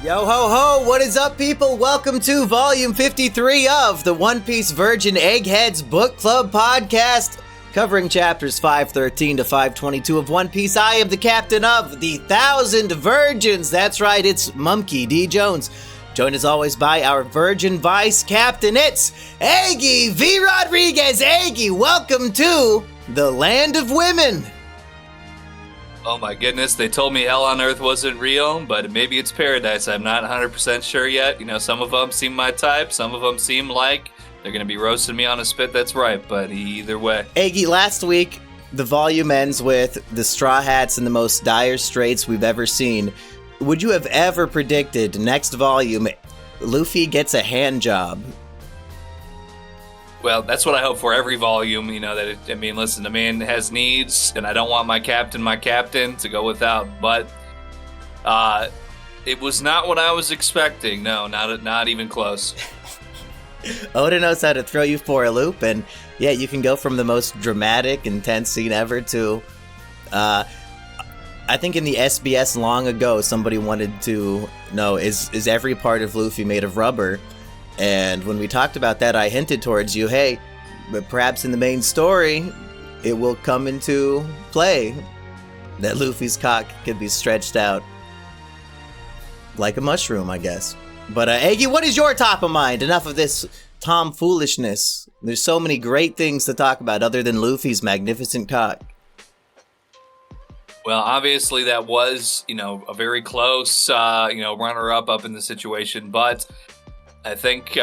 Yo ho ho, what is up people? Welcome to volume 53 of the One Piece Virgin Eggheads Book Club podcast, covering chapters 513 to 522 of One Piece. I am the captain of the 1,000 Virgins. That's right, it's Mumkey D. Jones. Joined as always by our Virgin Vice Captain, it's Aggie V. Rodriguez. Aggie, welcome to the Land of Women. Oh my goodness, they told me hell on earth wasn't real, but maybe it's paradise. I'm not 100% sure yet. You know, some of them seem my type, some of them seem like they're going to be roasting me on a spit that's right, but either way. Aggie, last week, the volume ends with the Straw Hats in the most dire straits we've ever seen. Would you have ever predicted next volume, Luffy gets a hand job? Well, that's what I hope for every volume, you know, listen, the man has needs, and I don't want my captain to go without, but it was not what I was expecting. No, not even close. Oda knows how to throw you for a loop, and yeah, you can go from the most dramatic, intense scene ever to, I think in the SBS long ago, somebody wanted to know, is every part of Luffy made of rubber? And when we talked about that, I hinted towards you, hey, but perhaps in the main story, it will come into play that Luffy's cock could be stretched out like a mushroom, I guess. But Aggie, what is your top of mind? Enough of this tomfoolishness. There's so many great things to talk about other than Luffy's magnificent cock. Well, obviously that was, a very close, runner-up up in the situation, but I think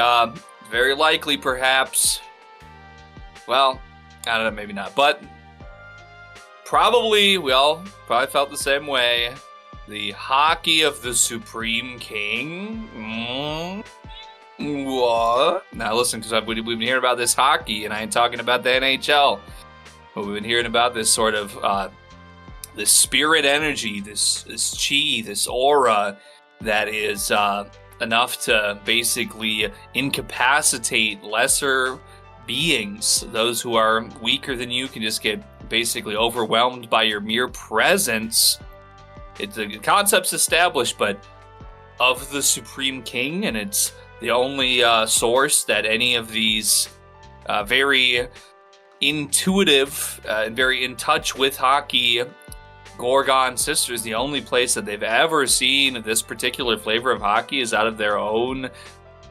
very likely, perhaps, well, I don't know, maybe not, but probably, we all probably felt the same way. The Haki of the Supreme King. What? Now listen, because we've been hearing about this Haki, and I ain't talking about the NHL, but we've been hearing about this sort of, this spirit energy, this chi, this aura that is enough to basically incapacitate lesser beings. Those who are weaker than you can just get basically overwhelmed by your mere presence. The concept's established, but of the Supreme King, and it's the only source that any of these very intuitive and very in touch with Haki Gorgon sisters, the only place that they've ever seen this particular flavor of Haki is out of their own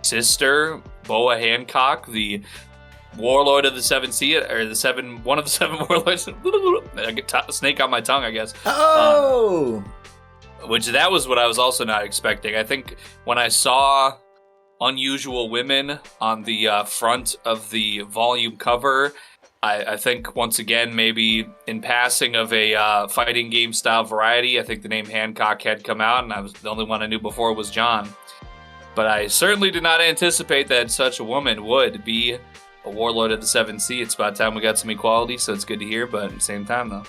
sister, Boa Hancock, the warlord of the Seven Sea, or one of the seven warlords. I get a snake on my tongue, I guess. Oh! Which that was what I was also not expecting. I think when I saw Unusual Women on the front of the volume cover, I think, once again, maybe in passing of a fighting game style variety, I think the name Hancock had come out, and I was the only one I knew before was John. But I certainly did not anticipate that such a woman would be a warlord of the Seven Sea. It's about time we got some equality, so it's good to hear, but at the same time, though.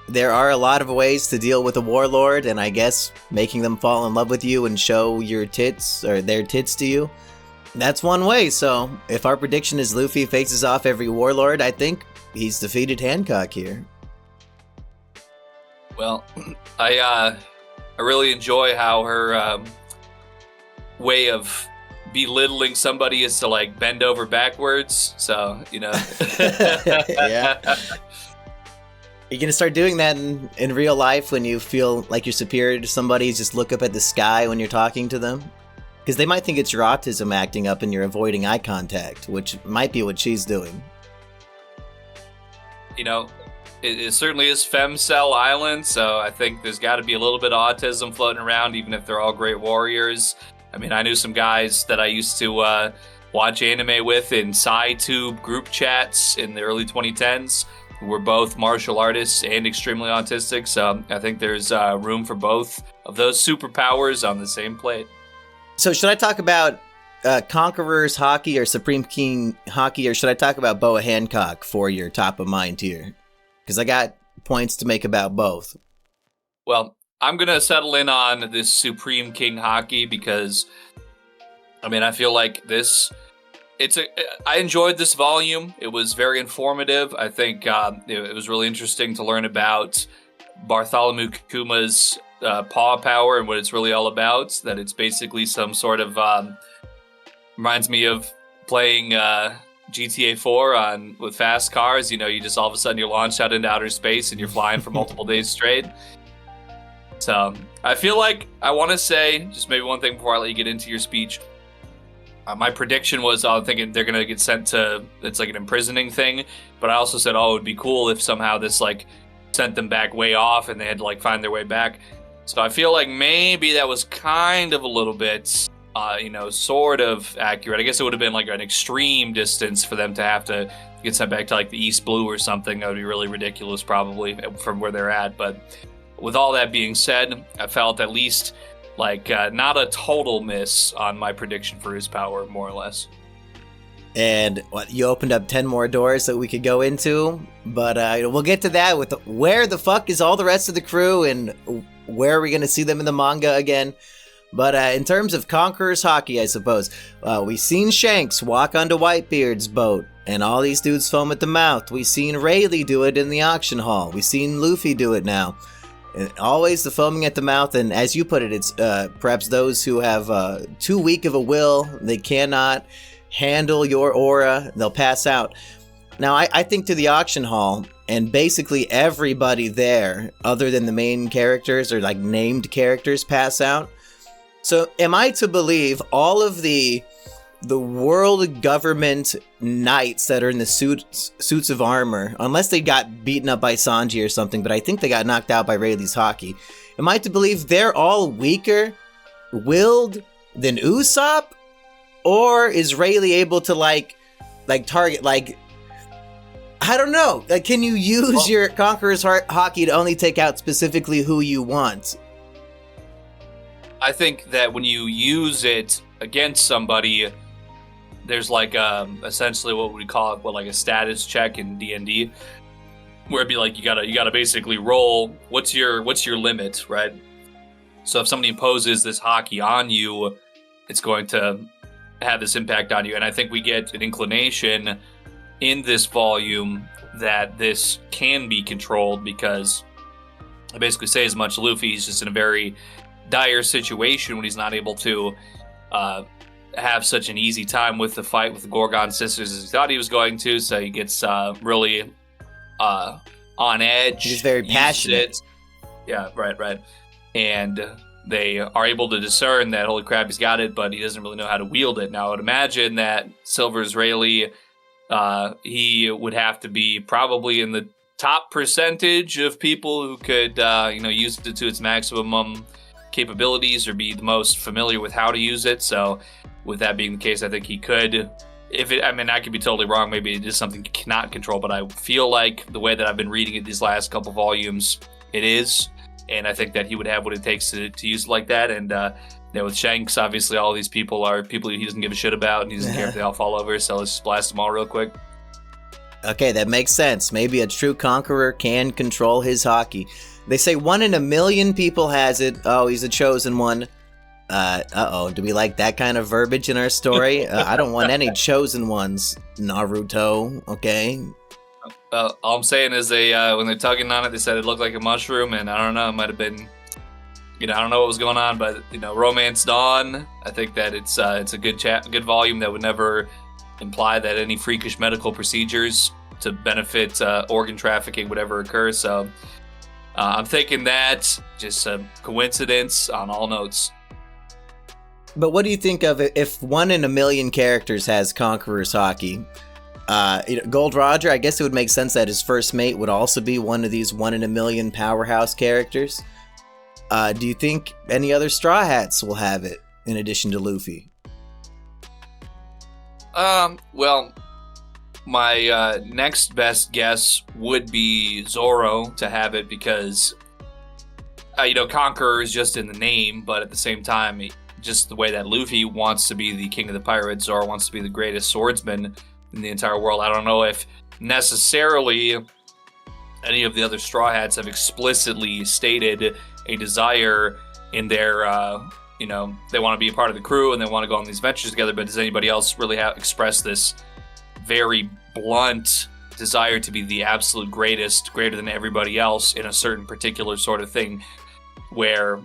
There are a lot of ways to deal with a warlord, and I guess making them fall in love with you and show your tits, or their tits to you, that's one way. So if our prediction is Luffy faces off every warlord, I think he's defeated Hancock here. Well, I really enjoy how her way of belittling somebody is to like bend over backwards. So, Yeah. You're gonna start doing that in real life when you feel like you're superior to somebody. Just look up at the sky when you're talking to them. Because they might think it's your autism acting up and you're avoiding eye contact, which might be what she's doing. It certainly is Femcell Island, so I think there's got to be a little bit of autism floating around, even if they're all great warriors. I mean, I knew some guys that I used to watch anime with in SciTube group chats in the early 2010s who were both martial artists and extremely autistic, so I think there's room for both of those superpowers on the same plate. So should I talk about Conqueror's Haki or Supreme King Haki, or should I talk about Boa Hancock for your top of mind here? Because I got points to make about both. Well, I'm going to settle in on this Supreme King Haki because, I feel like this... I enjoyed this volume. It was very informative. I think it was really interesting to learn about Bartholomew Kuma's paw power and what it's really all about. That it's basically some sort of reminds me of playing GTA 4 with fast cars. You know, you just all of a sudden you're launched out into outer space and you're flying for multiple days straight. So I feel like I want to say just maybe one thing before I let you get into your speech. My prediction was I'm thinking they're gonna get sent to, it's like an imprisoning thing, but I also said, oh, it would be cool if somehow this like sent them back way off and they had to like find their way back. So I feel like maybe that was kind of a little bit, sort of accurate. I guess it would have been like an extreme distance for them to have to get sent back to like the East Blue or something. That would be really ridiculous probably from where they're at. But with all that being said, I felt at least like not a total miss on my prediction for his power, more or less. And you opened up 10 more doors that we could go into, but we'll get to that with where the fuck is all the rest of the crew and where are we going to see them in the manga again. But in terms of Conqueror's Haki, I suppose, we've seen Shanks walk onto Whitebeard's boat and all these dudes foam at the mouth. We've seen Rayleigh do it in the auction hall. We've seen Luffy do it now. And always the foaming at the mouth, and as you put it, it's perhaps those who have too weak of a will, they cannot handle your aura, they'll pass out. Now, I think to the auction hall, and basically everybody there, other than the main characters or like named characters, pass out. So am I to believe all of the world government knights that are in the suits of armor, unless they got beaten up by Sanji or something, but I think they got knocked out by Rayleigh's Haki. Am I to believe they're all weaker willed than Usopp? Or is Rayleigh able to like target, like, I don't know, like, can you use your Conqueror's Haki to only take out specifically who you want? I think that when you use it against somebody, there's like essentially what we call it, like a status check in D&D, where it'd be like you gotta basically roll what's your limit, right? So if somebody imposes this Haki on you, it's going to have this impact on you, and I think we get an inclination in this volume that this can be controlled, because I basically say as much Luffy, he's just in a very dire situation when he's not able to have such an easy time with the fight with the Gorgon sisters as he thought he was going to, so he gets really on edge. He's very passionate. Yeah, right. And they are able to discern that, holy crap, he's got it, but he doesn't really know how to wield it. Now, I would imagine that Silver's Rayleigh, he would have to be probably in the top percentage of people who could, use it to its maximum capabilities or be the most familiar with how to use it. So with that being the case, I think he could, I could be totally wrong. Maybe it is something he cannot control, but I feel like the way that I've been reading it these last couple volumes, it is. And I think that he would have what it takes to use it like that. And with Shanks, obviously all these people are people he doesn't give a shit about and he doesn't care if they all fall over. So let's just blast them all real quick. Okay, that makes sense. Maybe a true conqueror can control his Haki. They say 1 in a million people has it. Oh, he's a chosen one. Do we like that kind of verbiage in our story? I don't want any chosen ones, Naruto, okay? All I'm saying is they, when they're tugging on it, they said it looked like a mushroom, and I don't know, it might have been, I don't know what was going on, but, Romance Dawn, I think that it's a good volume that would never imply that any freakish medical procedures to benefit organ trafficking would ever occur, so I'm thinking that just a coincidence on all notes. But what do you think of it if 1 in a million characters has Conqueror's Haki? Gold Roger, I guess it would make sense that his first mate would also be one of these 1 in a million powerhouse characters. Do you think any other Straw Hats will have it in addition to Luffy? Well, my next best guess would be Zoro to have it because, Conqueror is just in the name, but at the same time, just the way that Luffy wants to be the king of the pirates, Zoro wants to be the greatest swordsman in the entire world. I don't know if necessarily any of the other Straw Hats have explicitly stated a desire in their, they want to be a part of the crew and they want to go on these ventures together, but does anybody else really express this very blunt desire to be the absolute greatest, greater than everybody else in a certain particular sort of thing, where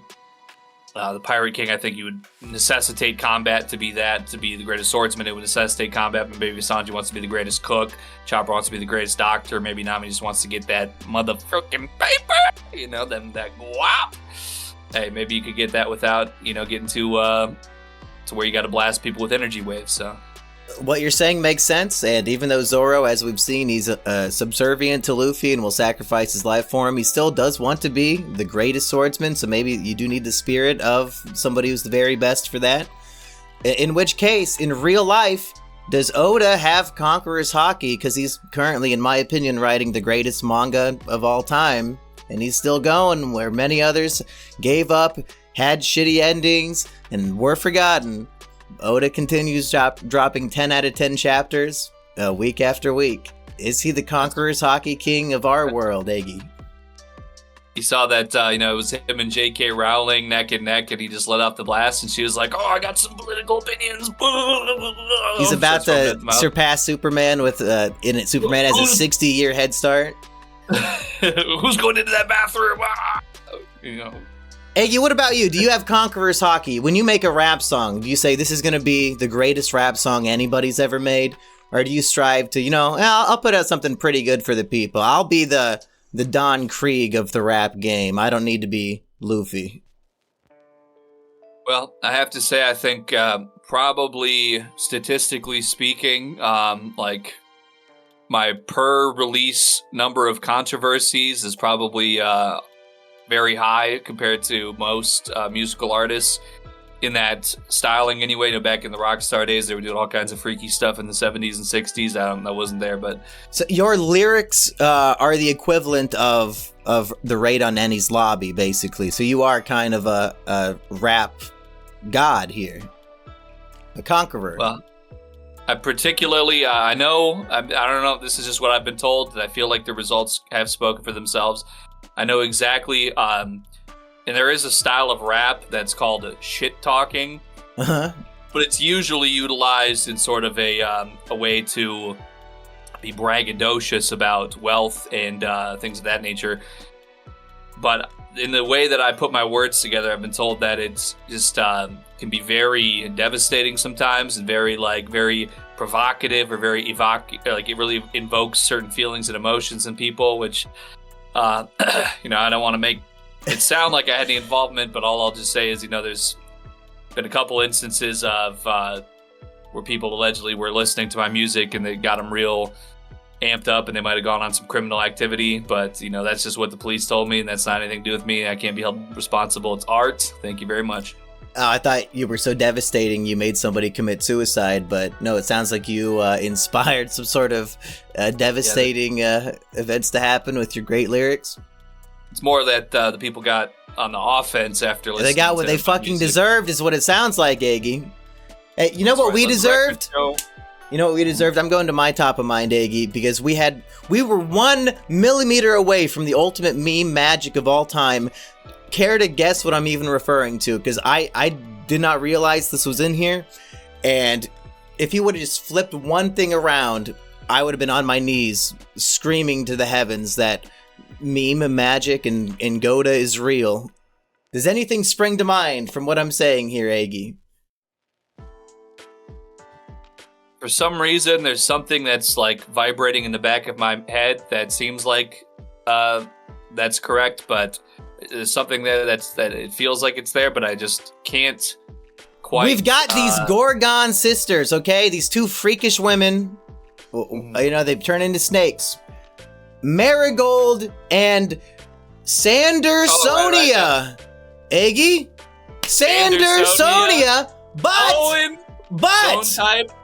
the Pirate King, I think you would necessitate combat to be the greatest swordsman. It would necessitate combat, but maybe Sanji wants to be the greatest cook, Chopper wants to be the greatest doctor, maybe Nami just wants to get that motherfucking paper, that guap. Hey, maybe you could get that without, getting to where you got to blast people with energy waves, so... What you're saying makes sense, and even though Zoro, as we've seen, he's subservient to Luffy and will sacrifice his life for him, he still does want to be the greatest swordsman, so maybe you do need the spirit of somebody who's the very best for that. In which case, in real life, does Oda have Conqueror's Haki? Because he's currently, in my opinion, writing the greatest manga of all time, and he's still going, where many others gave up, had shitty endings, and were forgotten. Oda continues dropping 10 out of 10 chapters week after week. Is he the Conqueror's Haki king of our world, Eggy? You saw that, it was him and J.K. Rowling neck and neck, and he just let off the blast, and she was like, I got some political opinions. He's about to surpass Superman with, Superman has a 60-year head start. Who's going into that bathroom? Eggy, what about you? Do you have Conqueror's Haki? When you make a rap song, do you say this is going to be the greatest rap song anybody's ever made? Or do you strive to, I'll put out something pretty good for the people. I'll be the Don Krieg of the rap game. I don't need to be Luffy. Well, I have to say, I think probably statistically speaking, my per release number of controversies is probably very high compared to most musical artists in that styling anyway. Back in the Rockstar days, they were doing all kinds of freaky stuff in the 70s and 60s. I wasn't there, but... So your lyrics are the equivalent of the raid on Eni's lobby, basically. So you are kind of a rap god here. A conqueror. Well, I particularly, I don't know if this is just what I've been told, that I feel like the results have spoken for themselves. I know exactly, and there is a style of rap that's called shit talking, but it's usually utilized in sort of a way to be braggadocious about wealth and things of that nature. But in the way that I put my words together, I've been told that it's just can be very devastating sometimes, and very provocative, or very it really invokes certain feelings and emotions in people, which. I don't want to make it sound like I had any involvement, but all I'll just say is, there's been a couple instances of where people allegedly were listening to my music and they got them real amped up and they might have gone on some criminal activity, but, that's just what the police told me, and that's not anything to do with me. I can't be held responsible. It's art. Thank you very much. I thought you were so devastating you made somebody commit suicide, but no, it sounds like you inspired some sort of devastating events to happen with your great lyrics. It's more that the people got on the offense after listening. They got what they fucking deserved, is what it sounds like, Eggy. Hey, you know what we deserved? You know what we deserved? I'm going to my top of mind, Eggy, because we were 1 millimeter away from the ultimate meme magic of all time. Care to guess what I'm even referring to? Because I did not realize this was in here, and if he would have just flipped one thing around, I would have been on my knees screaming to the heavens that meme magic and Goda is real. Does anything spring to mind from what I'm saying here, Eggy? For some reason, there's something that's vibrating in the back of my head that seems like that's correct, but there's something there that it feels like it's there, but I just can't quite. We've got these Gorgon sisters, okay? These two freakish women. They've turned into snakes. Marigold and Sandersonia. Eggy? Sandersonia, but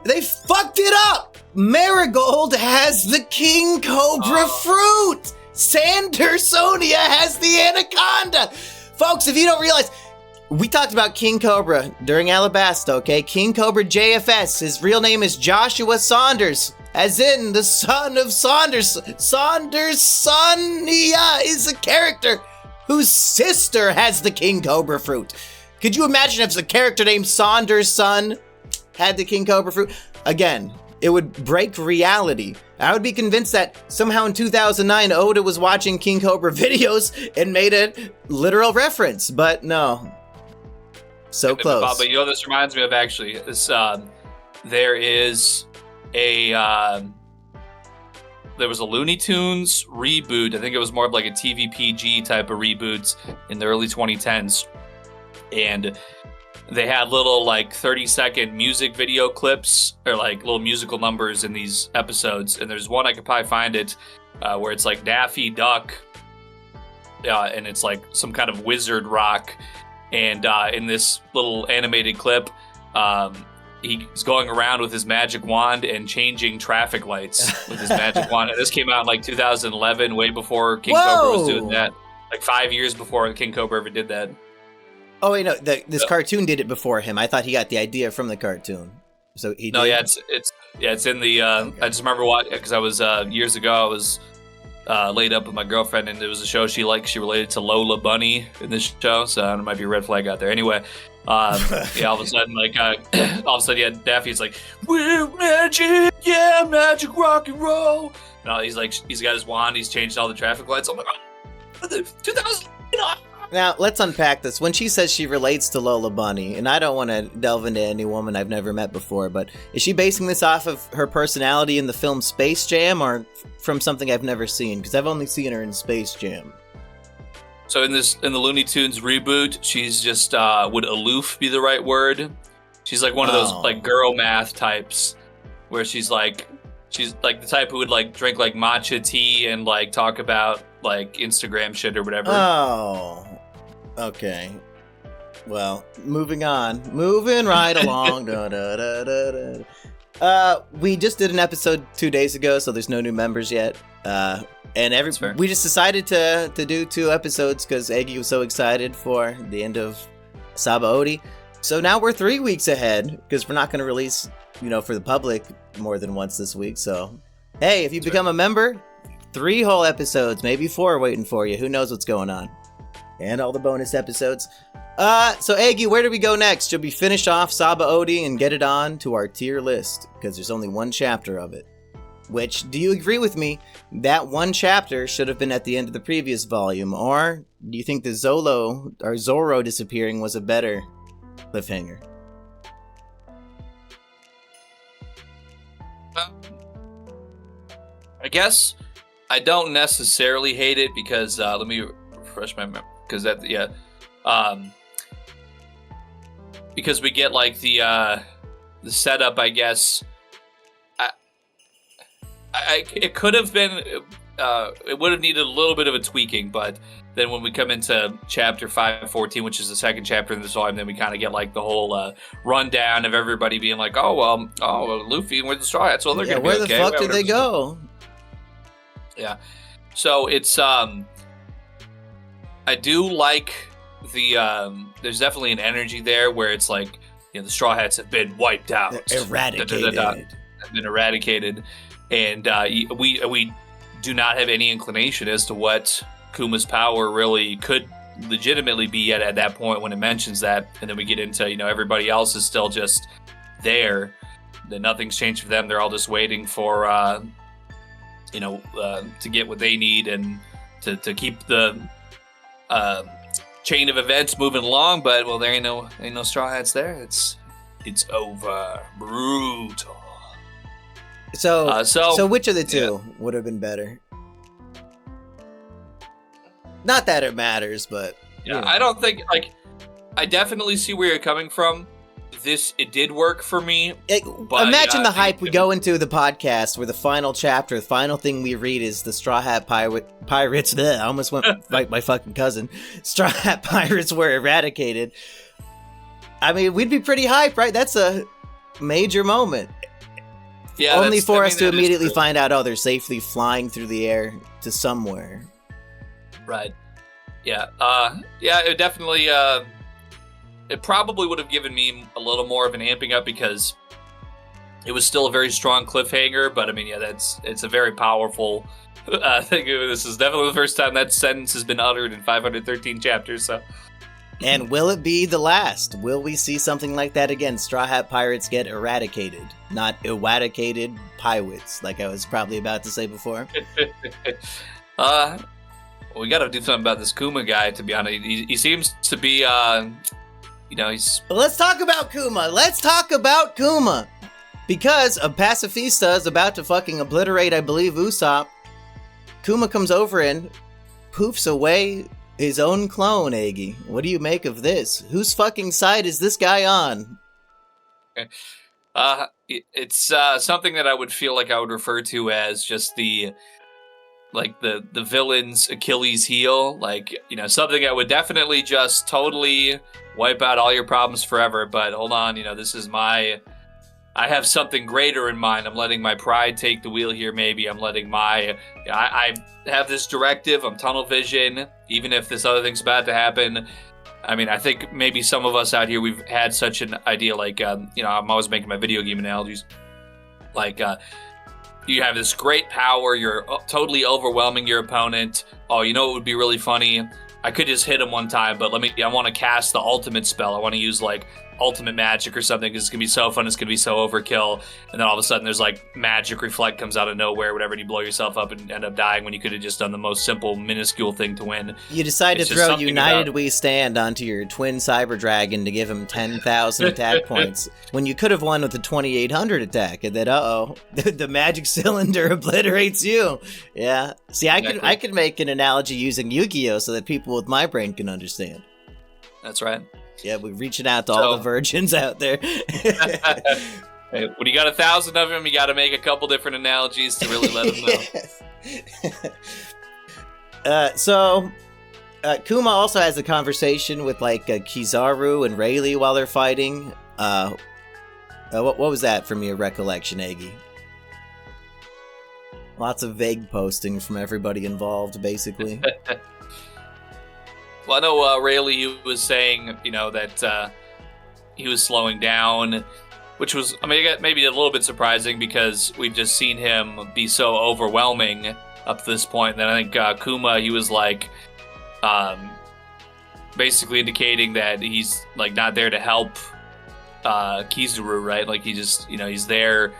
they fucked it up. Marigold has the King Cobra fruit. Sandersonia has the anaconda. Folks, if you don't realize, we talked about King Cobra during Alabasta, okay? King Cobra JFS. His real name is Joshua Saunders, as in the son of Saunders. Sandersonia is a character whose sister has the King Cobra fruit. Could you imagine if a character named Saunders' son had the King Cobra fruit? Again, it would break reality. I would be convinced that somehow in 2009, Oda was watching King Cobra videos and made a literal reference, but no. So close. But you know, this reminds me of actually, this, there is a, there was a Looney Tunes reboot. I think it was more of like a TV PG type of reboot in the early 2010s. And they had little like 30-second music video clips or like little musical numbers in these episodes. And there's one, I could probably find it, where it's like Daffy Duck. And it's like some kind of wizard rock. And in this little animated clip, he's going around with his magic wand and changing traffic lights with his magic wand. And this came out in like 2011, way before King Cobra was doing that. Like 5 years before King Cobra ever did that. Oh wait, no, this cartoon did it before him. I thought he got the idea from the cartoon. So he did. No, yeah, it's in the. Okay. I just remember because I was years ago. I was laid up with my girlfriend, and there was a show she liked. She related to Lola Bunny in this show, so there might be a red flag out there. Anyway, yeah, all of a sudden, yeah, Daffy's like, "We're magic, yeah, magic rock and roll." No, he's got his wand. He's changed all the traffic lights. I'm like, oh, 2000. Now, let's unpack this. When she says she relates to Lola Bunny, and I don't want to delve into any woman I've never met before, but is she basing this off of her personality in the film Space Jam or from something I've never seen? Because I've only seen her in Space Jam. So in the Looney Tunes reboot, she's just, would aloof be the right word? She's like one of those like girl math types where she's like the type who would like drink like matcha tea and like talk about like Instagram shit or whatever. Oh. Okay. Well, moving on. Moving right along. We just did an episode 2 days ago, so there's no new members yet. And we just decided to do 2 episodes because Eggy was so excited for the end of Sabaody. So now we're 3 weeks ahead because we're not going to release, for the public more than once this week. So, hey, if you become a member, 3 whole episodes, maybe 4 waiting for you. Who knows what's going on? And all the bonus episodes. So Eggy, where do we go next? Should we finish off Sabaody and get it on to our tier list? Because there's only 1 chapter of it. Which, do you agree with me, that 1 chapter should have been at the end of the previous volume? Or do you think the Zoro disappearing was a better cliffhanger? I guess I don't necessarily hate it because let me refresh my memory. Because because we get like the setup, I guess. It could have been, it would have needed a little bit of a tweaking, but then when we come into chapter 514, which is the second chapter in this volume, then we kind of get like the whole rundown of everybody being like, Luffy and where's the Straw Hats? Well, they're gonna be where okay. the fuck did they go? Yeah, so it's I do like there's definitely an energy there where it's like, the Straw Hats have been wiped out. Eradicated. Have been eradicated. And we do not have any inclination as to what Kuma's power really could legitimately be at that point when it mentions that. And then we get into, everybody else is still just there. That nothing's changed for them. They're all just waiting for, to get what they need and to keep the chain of events moving along. But, well, there ain't no Straw Hats there. It's over. Brutal. So which of the 2 would have been better? Not that it matters, but I don't think I definitely see where you're coming from. It did work for me. But imagine the hype we go into the podcast where the final chapter, the final thing we read is the Straw Hat Pirates. Bleh, I almost went like my fucking cousin. Straw Hat Pirates were eradicated. I mean, we'd be pretty hyped, right? That's a major moment. Yeah, only for us to immediately find out, they're safely flying through the air to somewhere. Right. Yeah. It definitely. It probably would have given me a little more of an amping up because it was still a very strong cliffhanger. But I mean, it's a very powerful thing. This is definitely the first time that sentence has been uttered in 513 chapters. So And will it be the last? Will we see something like that again? Straw Hat Pirates get eradicated, not eradicated pirates, like I was probably about to say before. We got to do something about this Kuma guy, to be honest. He seems to be, he's... Let's talk about Kuma. Because a pacifista is about to fucking obliterate, I believe, Usopp. Kuma comes over and poofs away his own clone, Iggy. What do you make of this? Whose fucking side is this guy on? It's something that I would feel like I would refer to as just the villain's Achilles heel. Something that would definitely just totally wipe out all your problems forever. But hold on, this is I have something greater in mind. I'm letting my pride take the wheel here, maybe. I'm letting I have this directive. I'm tunnel vision. Even if this other thing's about to happen. I mean, I think maybe some of us out here, we've had such an idea, I'm always making my video game analogies. You have this great power. You're totally overwhelming your opponent. Oh, you know what would be really funny? I could just hit him one time, but I want to cast the ultimate spell. I want to use ultimate magic or something because it's going to be so fun. It's going to be so overkill. And then all of a sudden there's magic reflect comes out of nowhere, whatever, and you blow yourself up and end up dying when you could have just done the most simple, minuscule thing to win. You decide to throw United We Stand onto your twin Cyber Dragon to give him 10,000 attack points when you could have won with a 2,800 attack. And then, the magic cylinder obliterates you. Yeah. See, I could make an analogy using Yu-Gi-Oh! So that people with my brain can understand. That's right. Yeah, we're reaching out to all the virgins out there. Hey, when you got 1,000 of them, you got to make a couple different analogies to really let them know. Kuma also has a conversation with Kizaru and Rayleigh while they're fighting. What was that from your recollection, Aggie? Lots of vague posting from everybody involved, basically. Well, I know Rayleigh was saying, that he was slowing down, which was, maybe a little bit surprising because we've just seen him be so overwhelming up to this point. And then I think Kuma, he was basically indicating that he's not there to help Kizaru, right? He just, he's there.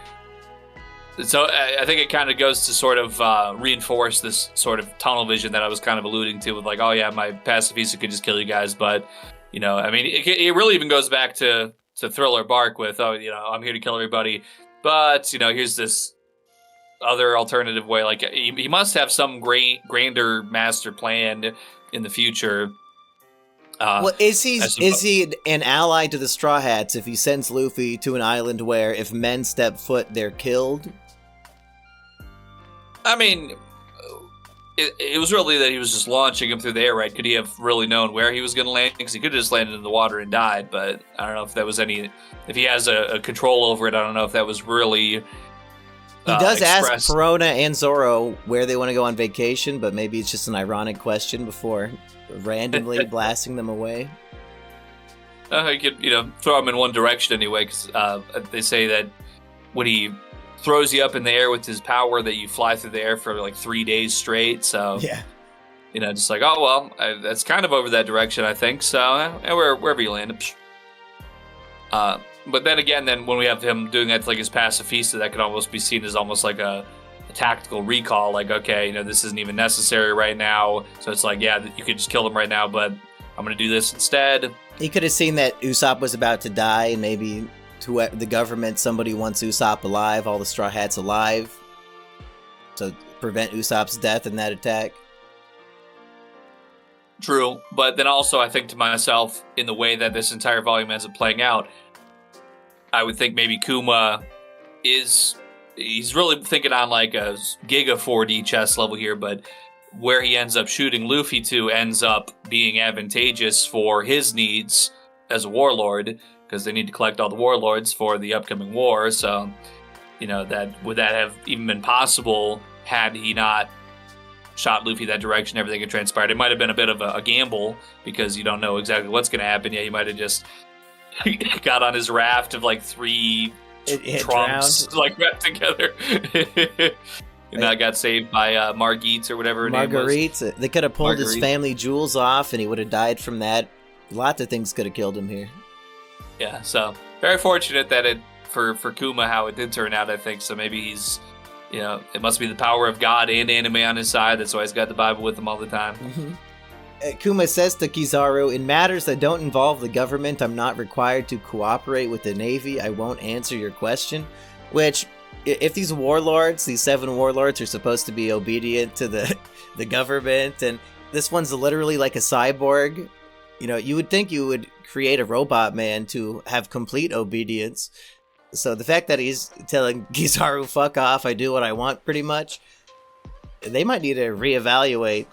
So I think it kind of goes to sort of reinforce this sort of tunnel vision that I was kind of alluding to with oh yeah, my pacifista could just kill you guys. But, it really even goes back to Thriller Bark with, I'm here to kill everybody. But, here's this other alternative way. He must have some grander master plan in the future. Is he an ally to the Straw Hats if he sends Luffy to an island where if men step foot, they're killed? It was really that he was just launching him through the air, right? Could he have really known where he was going to land? Because he could have just landed in the water and died, but I don't know if that was if he has a control over it, I don't know if that was really He does ask Perona and Zoro where they want to go on vacation, but maybe it's just an ironic question before randomly blasting them away. You could, throw them in one direction anyway, because they say that when he throws you up in the air with his power, that you fly through the air for 3 days straight. So yeah, just that's kind of over that direction, I think. So wherever you land. But then again, when we have him doing that to his pacifista, that could almost be seen as almost like a tactical recall. Okay, this isn't even necessary right now. So it's yeah, you could just kill him right now, but I'm going to do this instead. He could have seen that Usopp was about to die, and maybe to the government, somebody wants Usopp alive, all the Straw Hats alive. So prevent Usopp's death in that attack. True, but then also I think to myself, in the way that this entire volume ends up playing out, I would think maybe Kuma he's really thinking on a Giga 4D chess level here, but where he ends up shooting Luffy to ends up being advantageous for his needs as a warlord, because they need to collect all the warlords for the upcoming war. So, would that have even been possible had he not shot Luffy that direction? Everything had transpired. It might have been a bit of a gamble because you don't know exactly what's going to happen. Yeah, he might have just got on his raft of 3 trunks wrapped together. And I got saved by Marguerite or whatever her name was. They could have pulled his family jewels off, and he would have died from that Lots of things could have killed him here. Yeah, so very fortunate that it for Kuma how it did turn out, I think. So maybe he's, it must be the power of God and anime on his side. That's why he's got the Bible with him all the time. Mm-hmm. Kuma says to Kizaru, in matters that don't involve the government, I'm not required to cooperate with the Navy. I won't answer your question. Which, if these warlords, these 7 warlords, are supposed to be obedient to the government, and this one's literally like a cyborg, you would think you would create a robot man to have complete obedience. So the fact that he's telling Kizaru, fuck off, I do what I want, pretty much, they might need to reevaluate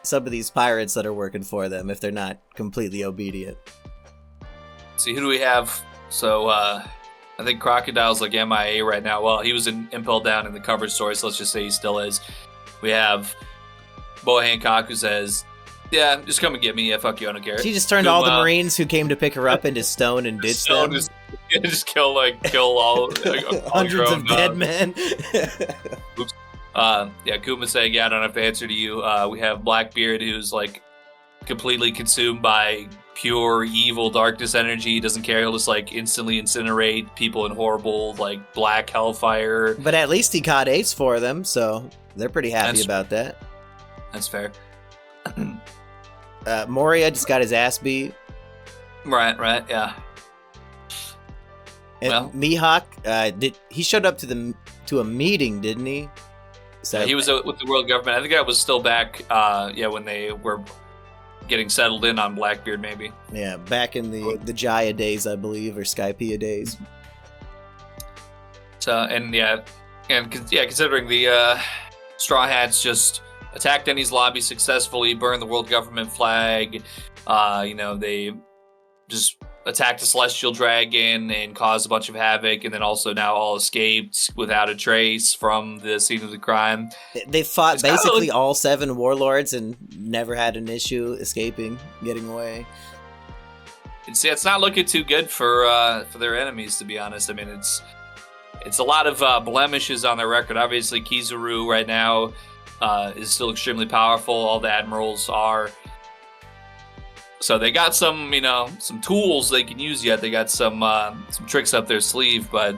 some of these pirates that are working for them if they're not completely obedient. See, who do we have? So, I think Crocodile's like MIA right now. Well, he was impelled down in the cover story, so let's just say he still is. We have Boa Hancock, who says, yeah, just come and get me. Yeah, fuck you, I don't care. She just turned all the Marines who came to pick her up into stone and ditched them. Just kill all hundreds of dead men. Oops. Kuma saying, yeah, I don't have to answer to you. We have Blackbeard, who's like completely consumed by pure evil darkness energy. He doesn't care. He'll just like instantly incinerate people in horrible like black hellfire. But at least he caught Ace for them, so they're pretty happy about that. That's fair. Moria just got his ass beat. Right, yeah. And Mihawk, he showed up to a meeting, didn't he? So he was with the world government. I think that was still back, when they were getting settled in on Blackbeard, maybe. Yeah, back in the Jaya days, I believe, or Skypiea days. So, considering the Straw Hats just attacked Denny's lobby successfully, burned the world government flag, they just attacked the Celestial Dragon and caused a bunch of havoc, and then also now all escaped without a trace from the scene of the crime. They fought basically all 7 warlords and never had an issue escaping, getting away. It's not looking too good for their enemies, to be honest. I mean, it's a lot of blemishes on their record. Obviously, Kizaru right now is still extremely powerful. All the admirals are. So they got some tools they can use yet. They got some tricks up their sleeve, but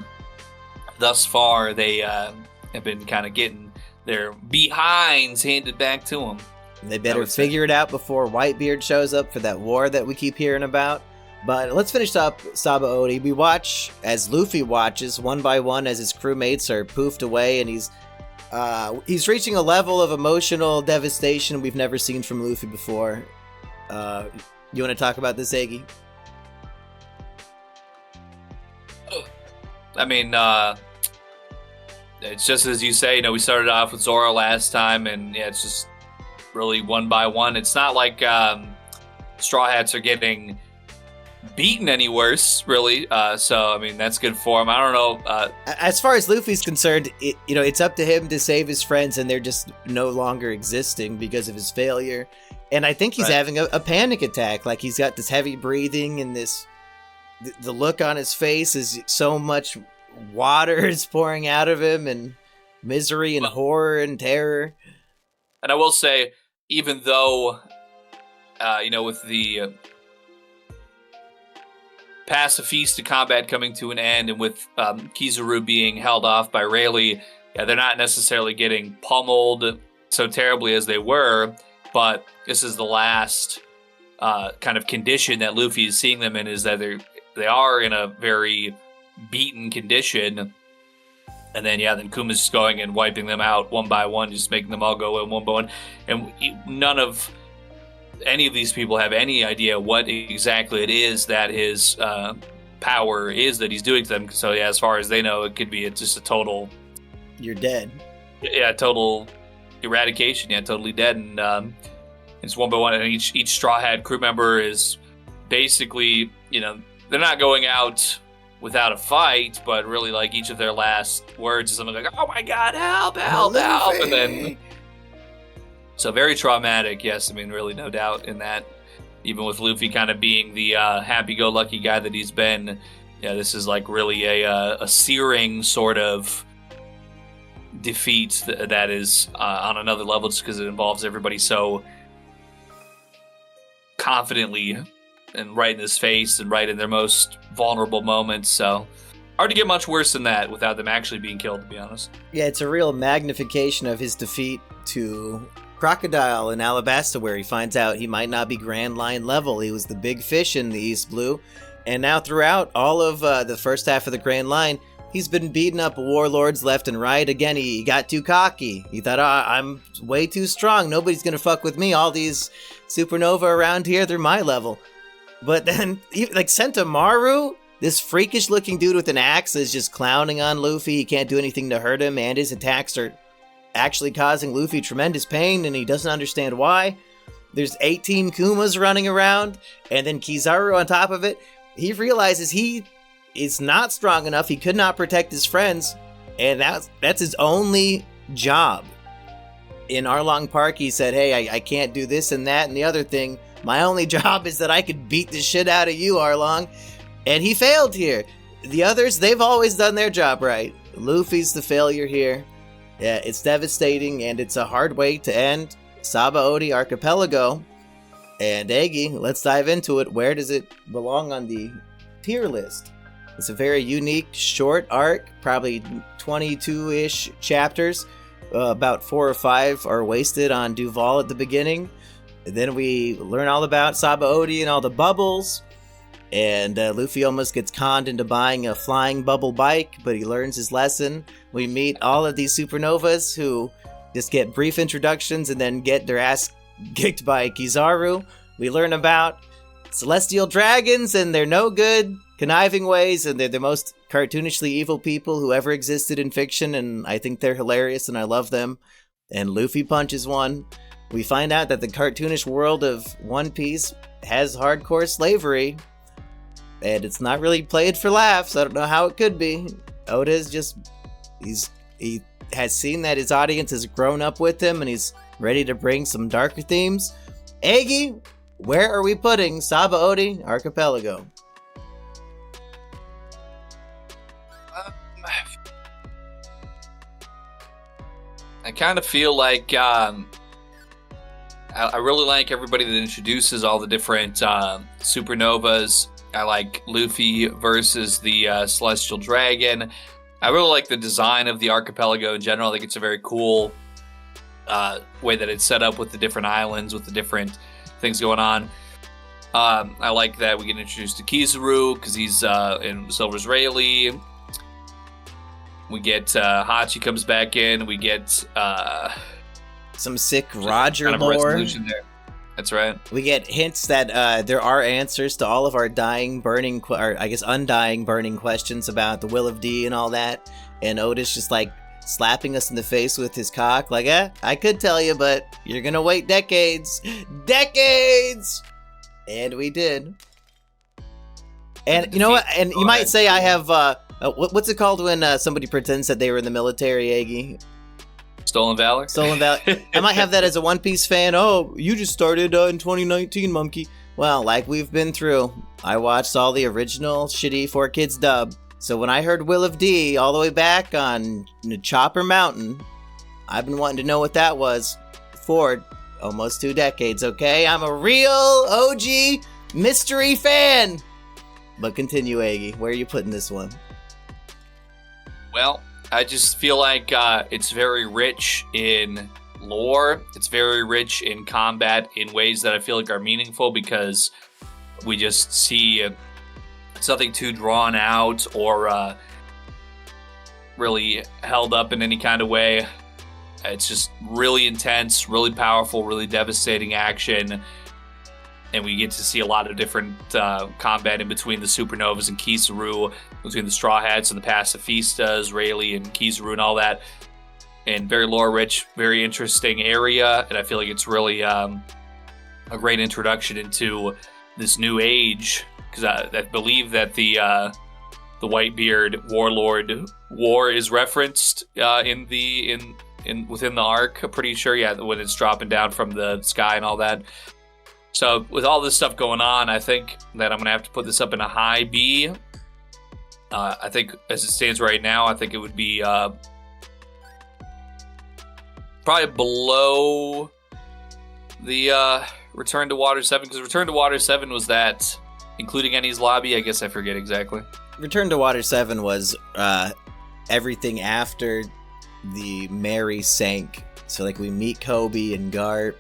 thus far they have been kind of getting their behinds handed back to them. They better figure it out before Whitebeard shows up for that war that we keep hearing about. But let's finish up Sabaody. We watch as Luffy watches one by one as his crewmates are poofed away, and he's reaching a level of emotional devastation we've never seen from Luffy before. You want to talk about this, Aggie? I mean, it's just as you say. We started off with Zoro last time, and it's just really one by one. It's not like Straw Hats are getting beaten any worse, really. So, I mean, that's good for him. I don't know. As far as Luffy's concerned, it's up to him to save his friends, and they're just no longer existing because of his failure. And I think he's having a panic attack. Like, he's got this heavy breathing, and the look on his face is so much water is pouring out of him, and misery and horror and terror. And I will say, even though, with the pacifista combat coming to an end, and with Kizaru being held off by Rayleigh, they're not necessarily getting pummeled so terribly as they were, but this is the last kind of condition that Luffy is seeing them in, is that they are in a very beaten condition. And then Kuma's just going and wiping them out one by one, just making them all go in one by one. And none of any of these people have any idea what exactly it is that his power is that he's doing to them. So as far as they know, it could be just a total... You're dead. Yeah, total eradication. Yeah, totally dead. And it's one by one. And each Straw Hat crew member is basically, they're not going out without a fight, but really like each of their last words is something like, oh my God, help, help, help. And then... So very traumatic, yes. I mean, really no doubt in that. Even with Luffy kind of being the happy-go-lucky guy that he's been, this is like really a searing sort of defeat that is on another level, just because it involves everybody so confidently and right in his face and right in their most vulnerable moments. So hard to get much worse than that without them actually being killed, to be honest. Yeah, it's a real magnification of his defeat to Crocodile in Alabasta, where he finds out he might not be Grand Line level. He was the big fish in the East Blue. And now throughout all of the first half of the Grand Line, he's been beating up warlords left and right. Again, he got too cocky. He thought, I'm way too strong. Nobody's going to fuck with me. All these supernova around here, they're my level. But then, like, Sentomaru, this freakish-looking dude with an axe, is just clowning on Luffy. He can't do anything to hurt him, and his attacks are actually causing Luffy tremendous pain, and he doesn't understand why. There's 18 Kumas running around, and then Kizaru on top of it. He realizes he is not strong enough. He could not protect his friends, and that's his only job. In Arlong Park, he said, hey, I can't do this and that and the other thing. My only job is that I could beat the shit out of you, Arlong. And he failed here. The others, they've always done their job right. Luffy's the failure here. Yeah, it's devastating, and it's a hard way to end Sabaody Archipelago. And Eggy, let's dive into it. Where does it belong on the tier list? It's a very unique, short arc, probably 22-ish chapters. About 4 or 5 are wasted on Duval at the beginning. And then we learn all about Sabaody and all the bubbles. And Luffy almost gets conned into buying a flying bubble bike, but he learns his lesson. We meet all of these supernovas who just get brief introductions and then get their ass kicked by Kizaru. We learn about celestial dragons and their no good, conniving ways, and they're the most cartoonishly evil people who ever existed in fiction, and I think they're hilarious and I love them. And Luffy punches one. We find out that the cartoonish world of One Piece has hardcore slavery, and it's not really played for laughs. I don't know how it could be. Oda is just, he has seen that his audience has grown up with him, and he's ready to bring some darker themes. Eggy, where are we putting Sabaody Archipelago? I kind of feel like I really like everybody that introduces all the different supernovas. I like Luffy versus the Celestial Dragon. I really like the design of the archipelago in general. I think it's a very cool way that it's set up with the different islands, with the different things going on. I like that we get introduced to Kizaru because he's in Silver's Rayleigh. We get Hachi comes back in. We get some sick Roger kind of lore. Resolution there. That's right. We get hints that there are answers to all of our undying, burning questions about the Will of D and all that. And Otis just like slapping us in the face with his cock, like, I could tell you, but you're gonna wait decades. Decades! And we did. And you know what? And you might say I have, what's it called when somebody pretends that they were in the military, Aggie? Stolen Valor? Stolen Valor. I might have that as a One Piece fan. Oh, you just started in 2019, monkey. Well, like we've been through, I watched all the original shitty 4Kids dub. So when I heard Will of D all the way back on Chopper Mountain, I've been wanting to know what that was for almost 2 decades, okay? I'm a real OG mystery fan. But continue, Aggie. Where are you putting this one? Well, I just feel like it's very rich in lore. It's very rich in combat in ways that I feel like are meaningful because we just see something too drawn out or really held up in any kind of way. It's just really intense, really powerful, really devastating action. And we get to see a lot of different combat in between the supernovas and Kizaru, between the Straw Hats and the Pacifistas, Rayleigh and Kizaru and all that. And very lore-rich, very interesting area. And I feel like it's really a great introduction into this new age. Because I believe that the Whitebeard Warlord War is referenced within the arc. I'm pretty sure, yeah, when it's dropping down from the sky and all that. So with all this stuff going on, I think that I'm going to have to put this up in a high B. I think as it stands right now, I think it would be probably below the Return to Water 7? Because Return to Water 7 was that, including Ennie's Lobby? I guess I forget exactly. Return to Water 7 was everything after the Mary sank. So, like, we meet Kobe and Garp.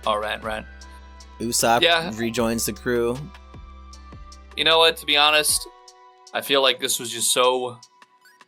Oh, right. Usopp rejoins the crew. You know what? To be honest, I feel like this was just so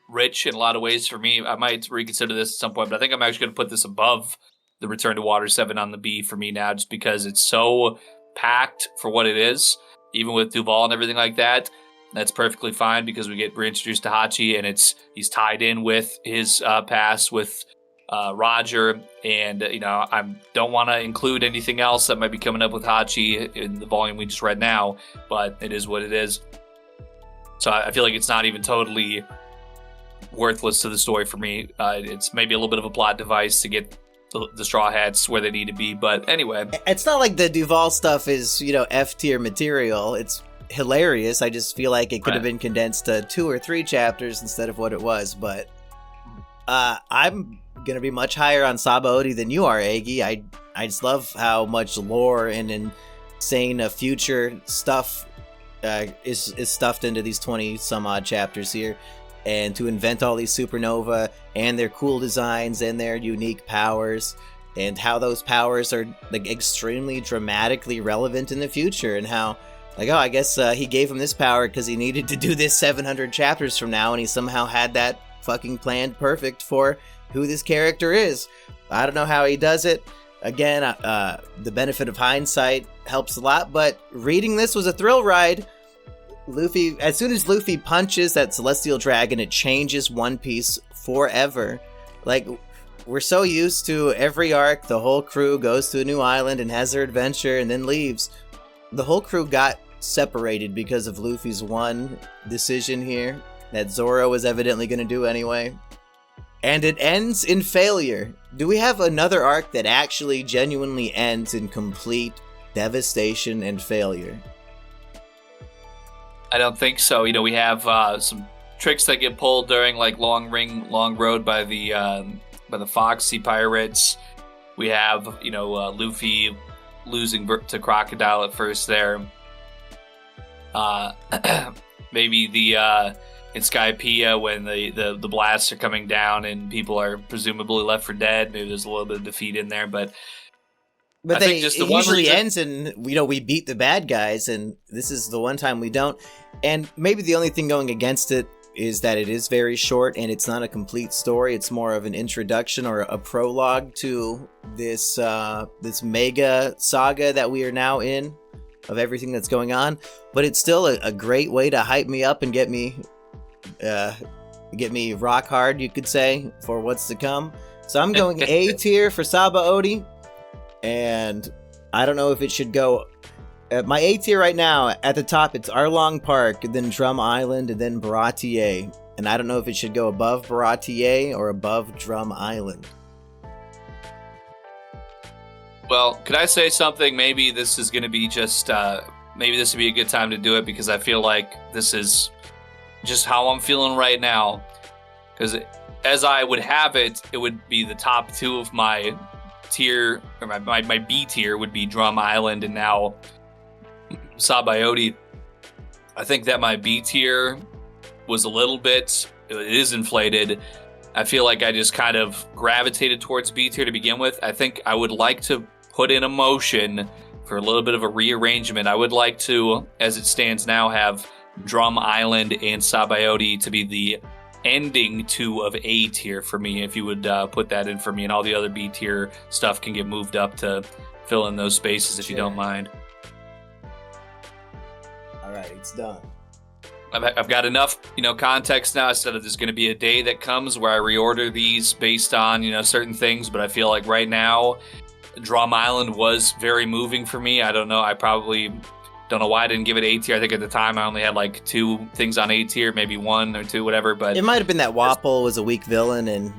rich in a lot of ways for me. I might reconsider this at some point, but I think I'm actually going to put this above the Return to Water 7 on the B for me now, just because it's so packed for what it is, even with Duval and everything like that. That's perfectly fine because we get reintroduced to Hachi, and he's tied in with his past with Roger, and I don't want to include anything else that might be coming up with Hachi in the volume we just read now, but it is what it is. So I feel like it's not even totally worthless to the story for me. It's maybe a little bit of a plot device to get the Straw Hats where they need to be, but anyway. It's not like the Duval stuff is, F-tier material. It's hilarious. I just feel like it could have been condensed to 2 or 3 chapters instead of what it was, but I'm gonna be much higher on Sabaody than you are, Aggie. I just love how much lore and insane future stuff is stuffed into these 20 some odd chapters here, and to invent all these supernova and their cool designs and their unique powers, and how those powers are like extremely dramatically relevant in the future, and how I guess he gave him this power because he needed to do this 700 chapters from now, and he somehow had that fucking planned perfect for who this character is. I don't know how he does it. Again, the benefit of hindsight helps a lot, but reading this was a thrill ride. Luffy, as soon as Luffy punches that Celestial Dragon, it changes One Piece forever. Like, we're so used to every arc, the whole crew goes to a new island and has their adventure and then leaves. The whole crew got separated because of Luffy's one decision here that Zoro was evidently going to do anyway. And it ends in failure. Do we have another arc that actually genuinely ends in complete devastation and failure? I don't think so. We have some tricks that get pulled during like Long Road by the Foxy pirates. We have Luffy losing to Crocodile at first there. Maybe in Skypiea when the blasts are coming down and people are presumably left for dead. Maybe there's a little bit of defeat in there, but I think just it usually ends and we beat the bad guys, and this is the one time we don't. And maybe the only thing going against it is that it is very short and it's not a complete story. It's more of an introduction or a prologue to this mega saga that we are now in, of everything that's going on. But it's still a great way to hype me up and get me rock hard, you could say, for what's to come. So I'm going A tier for Sabaody, and I don't know if it should go. My A tier right now, at the top, it's Arlong Park, then Drum Island, and then Baratier. And I don't know if it should go above Baratier or above Drum Island. Well, could I say something? Maybe this is going to be just, maybe this would be a good time to do it, because I feel like this is just how I'm feeling right now. Because as I would have it, it would be the top 2 of my tier, or my B tier would be Drum Island and now Sabaody. I think that my B tier was a little bit, it is inflated. I feel like I just kind of gravitated towards B tier to begin with. I think I would like to put in a motion for a little bit of a rearrangement. I would like to, as it stands now, have Drum Island and Sabaody to be the ending 2 of A tier for me, if you would put that in for me, and all the other B tier stuff can get moved up to fill in those spaces if you don't mind. All right, it's done. I've got enough, context now. I said there's going to be a day that comes where I reorder these based on, certain things, but I feel like right now, Drum Island was very moving for me. I don't know. I probably don't know why I didn't give it A tier. I think at the time I only had like 2 things on A tier, maybe 1 or 2, whatever. But it might have been that Wapol was a weak villain, and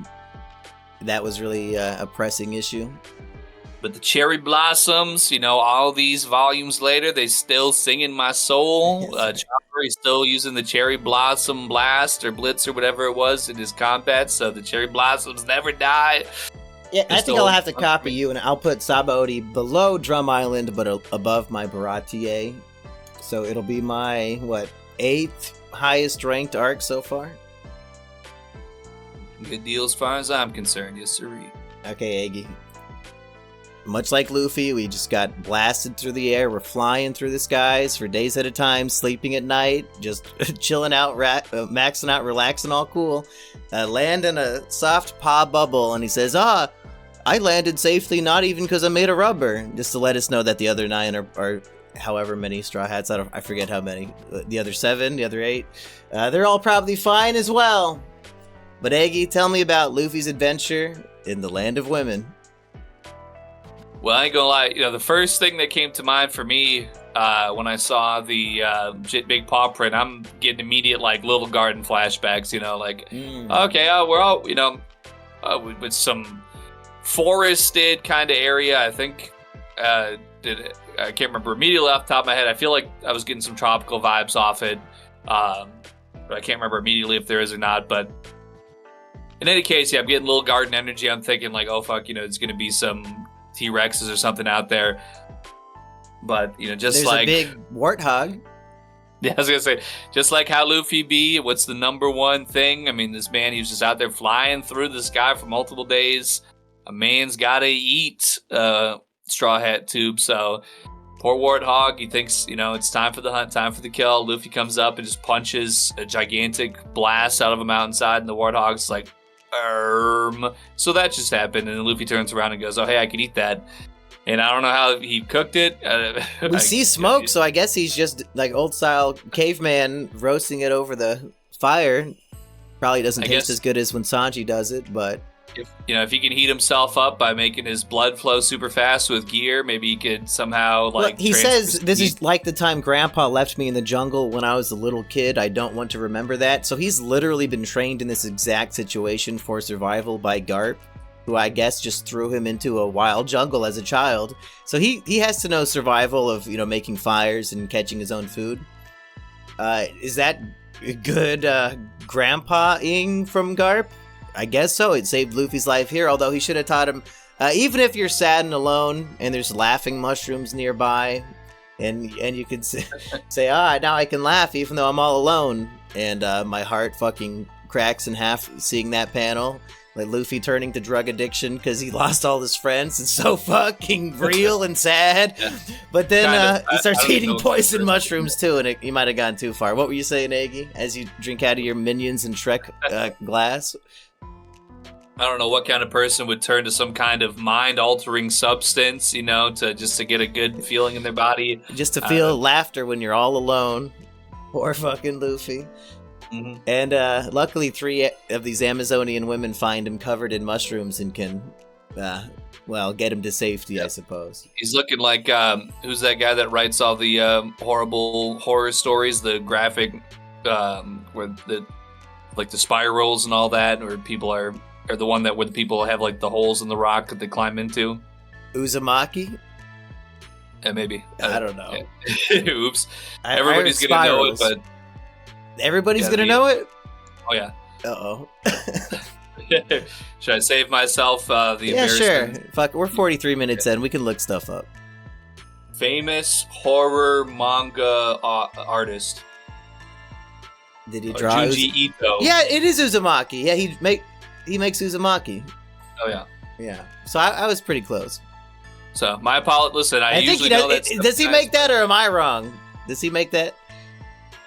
that was really a pressing issue. But the Cherry Blossoms, all these volumes later, they still sing in my soul. Chopper is still using the Cherry Blossom Blast or Blitz or whatever it was in his combat, so the Cherry Blossoms never die. Yeah, I Just think to I'll hold have to on copy me. you, and I'll put Sabaody below Drum Island, but above my Baratier. So it'll be my, 8th highest ranked arc so far? Good deal as far as I'm concerned, yes sir. Okay, Aggie. Much like Luffy, we just got blasted through the air. We're flying through the skies for days at a time, sleeping at night, just chilling out, maxing out, relaxing, all cool. Land in a soft paw bubble, and he says, I landed safely, not even because I'm made of rubber. Just to let us know that the other 9 are however many Straw Hats, I forget how many. The other 7, the other 8, they're all probably fine as well. But Aggie, tell me about Luffy's adventure in the land of women. Well, I ain't gonna lie. The first thing that came to mind for me when I saw the big paw print, I'm getting immediate Little Garden flashbacks. Okay, we're all with some forested kind of area. I think I can't remember immediately off the top of my head. I feel like I was getting some tropical vibes off it, but I can't remember immediately if there is or not. But in any case, yeah, I'm getting Little Garden energy. I'm thinking oh fuck, it's gonna be some T-Rexes or something out there. But, just There's a big warthog. Yeah, I was going to say, just like how Luffy be, what's the number one thing? I mean, this man, he was just out there flying through the sky for multiple days. A man's got to eat Straw Hat Tube. So, poor warthog, he thinks, it's time for the hunt, time for the kill. Luffy comes up and just punches a gigantic blast out of a mountainside, and the warthog's like, so that just happened, and then Luffy turns around and goes, "Oh, hey, I can eat that." And I don't know how he cooked it. We see smoke, so I guess he's just like old style caveman roasting it over the fire. Probably doesn't taste as good as when Sanji does it, but if he can heat himself up by making his blood flow super fast with gear, maybe he could somehow he says this is like the time Grandpa left me in the jungle when I was a little kid. I don't want to remember that. So he's literally been trained in this exact situation for survival by Garp, who I guess just threw him into a wild jungle as a child. So he has to know survival of making fires and catching his own food. Is that good grandpa-ing from Garp? I guess so. It saved Luffy's life here, although he should have taught him, even if you're sad and alone and there's laughing mushrooms nearby, and you could say, now I can laugh even though I'm all alone. And my heart fucking cracks in half seeing that panel. Like Luffy turning to drug addiction because he lost all his friends. It's so fucking real and sad. Yeah. But then he starts eating poison mushrooms too, and he might have gone too far. What were you saying, Aggie, as you drink out of your Minions and Shrek glass? I don't know what kind of person would turn to some kind of mind-altering substance, to get a good feeling in their body. Just to feel laughter when you're all alone. Poor fucking Luffy. Mm-hmm. And luckily 3 of these Amazonian women find him covered in mushrooms and can, get him to safety, yep. I suppose. He's looking like, who's that guy that writes all the horrible horror stories, the graphic, where the spirals and all that, where people are the one where the people have the holes in the rock that they climb into? Uzumaki? Yeah, maybe. I don't know. Yeah. Oops. Everybody's going to know it, but... Everybody's gonna know it? Oh, yeah. Uh-oh. Should I save myself the embarrassment? Yeah, sure. Fuck, we're 43 minutes in. We can look stuff up. Famous horror manga artist. Did he draw Junji Ito? Yeah, it is Uzumaki. Yeah, he makes Uzumaki. Oh, yeah. Yeah. So I was pretty close. So, my apologies. Listen, I think usually know that. Does he make that, or am I wrong? Does he make that?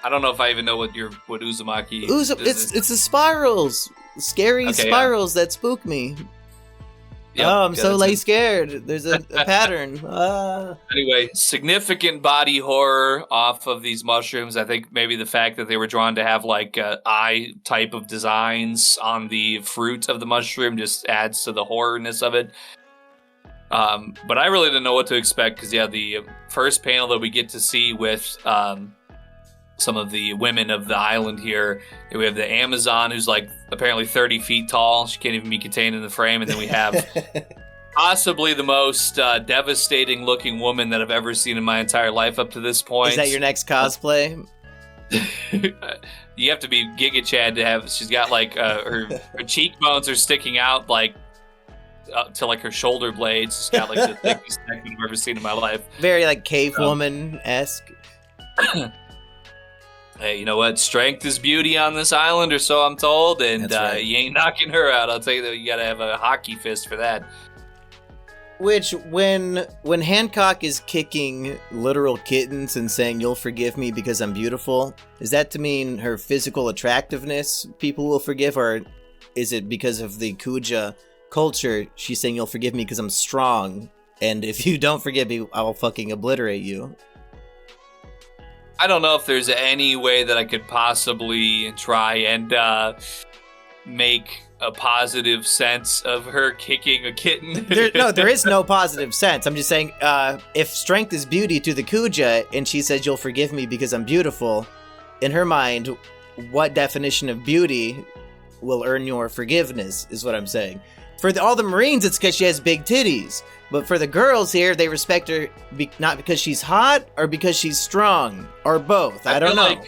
I don't know if I even know what Uzumaki is. It's the spirals. Scary spirals that spook me. Yep, I'm so scared. There's a pattern. Anyway, significant body horror off of these mushrooms. I think maybe the fact that they were drawn to have eye type of designs on the fruit of the mushroom just adds to the horrorness of it. But I really didn't know what to expect because, the first panel that we get to see with some of the women of the island here, we have the Amazon, who's apparently 30 feet tall. She can't even be contained in the frame. And then we have possibly the most devastating looking woman that I've ever seen in my entire life up to this point. Is that your next cosplay? You have to be Giga Chad to have. She's got her cheekbones are sticking out up to like her shoulder blades. She's got like the thickest neck I've ever seen in my life. Very like cave woman-esque. Hey, you know what? Strength is beauty on this island, or so I'm told, and Right. you ain't knocking her out. I'll tell you that you gotta have a hockey fist for that. Which, when Hancock is kicking literal kittens and saying, "You'll forgive me because I'm beautiful," is that to mean her physical attractiveness people will forgive, or is it because of the Kuja culture, she's saying, "You'll forgive me because I'm strong, and if you don't forgive me, I'll fucking obliterate you"? I don't know if there's any way that I could possibly try and make a positive sense of her kicking a kitten. There is no positive sense. I'm just saying, if strength is beauty to the Kuja, and she says, "You'll forgive me because I'm beautiful," in her mind, what definition of beauty will earn your forgiveness, is what I'm saying. For all the Marines, it's because she has big titties. But for the girls here, they respect her not because she's hot, or because she's strong, or both. I don't know.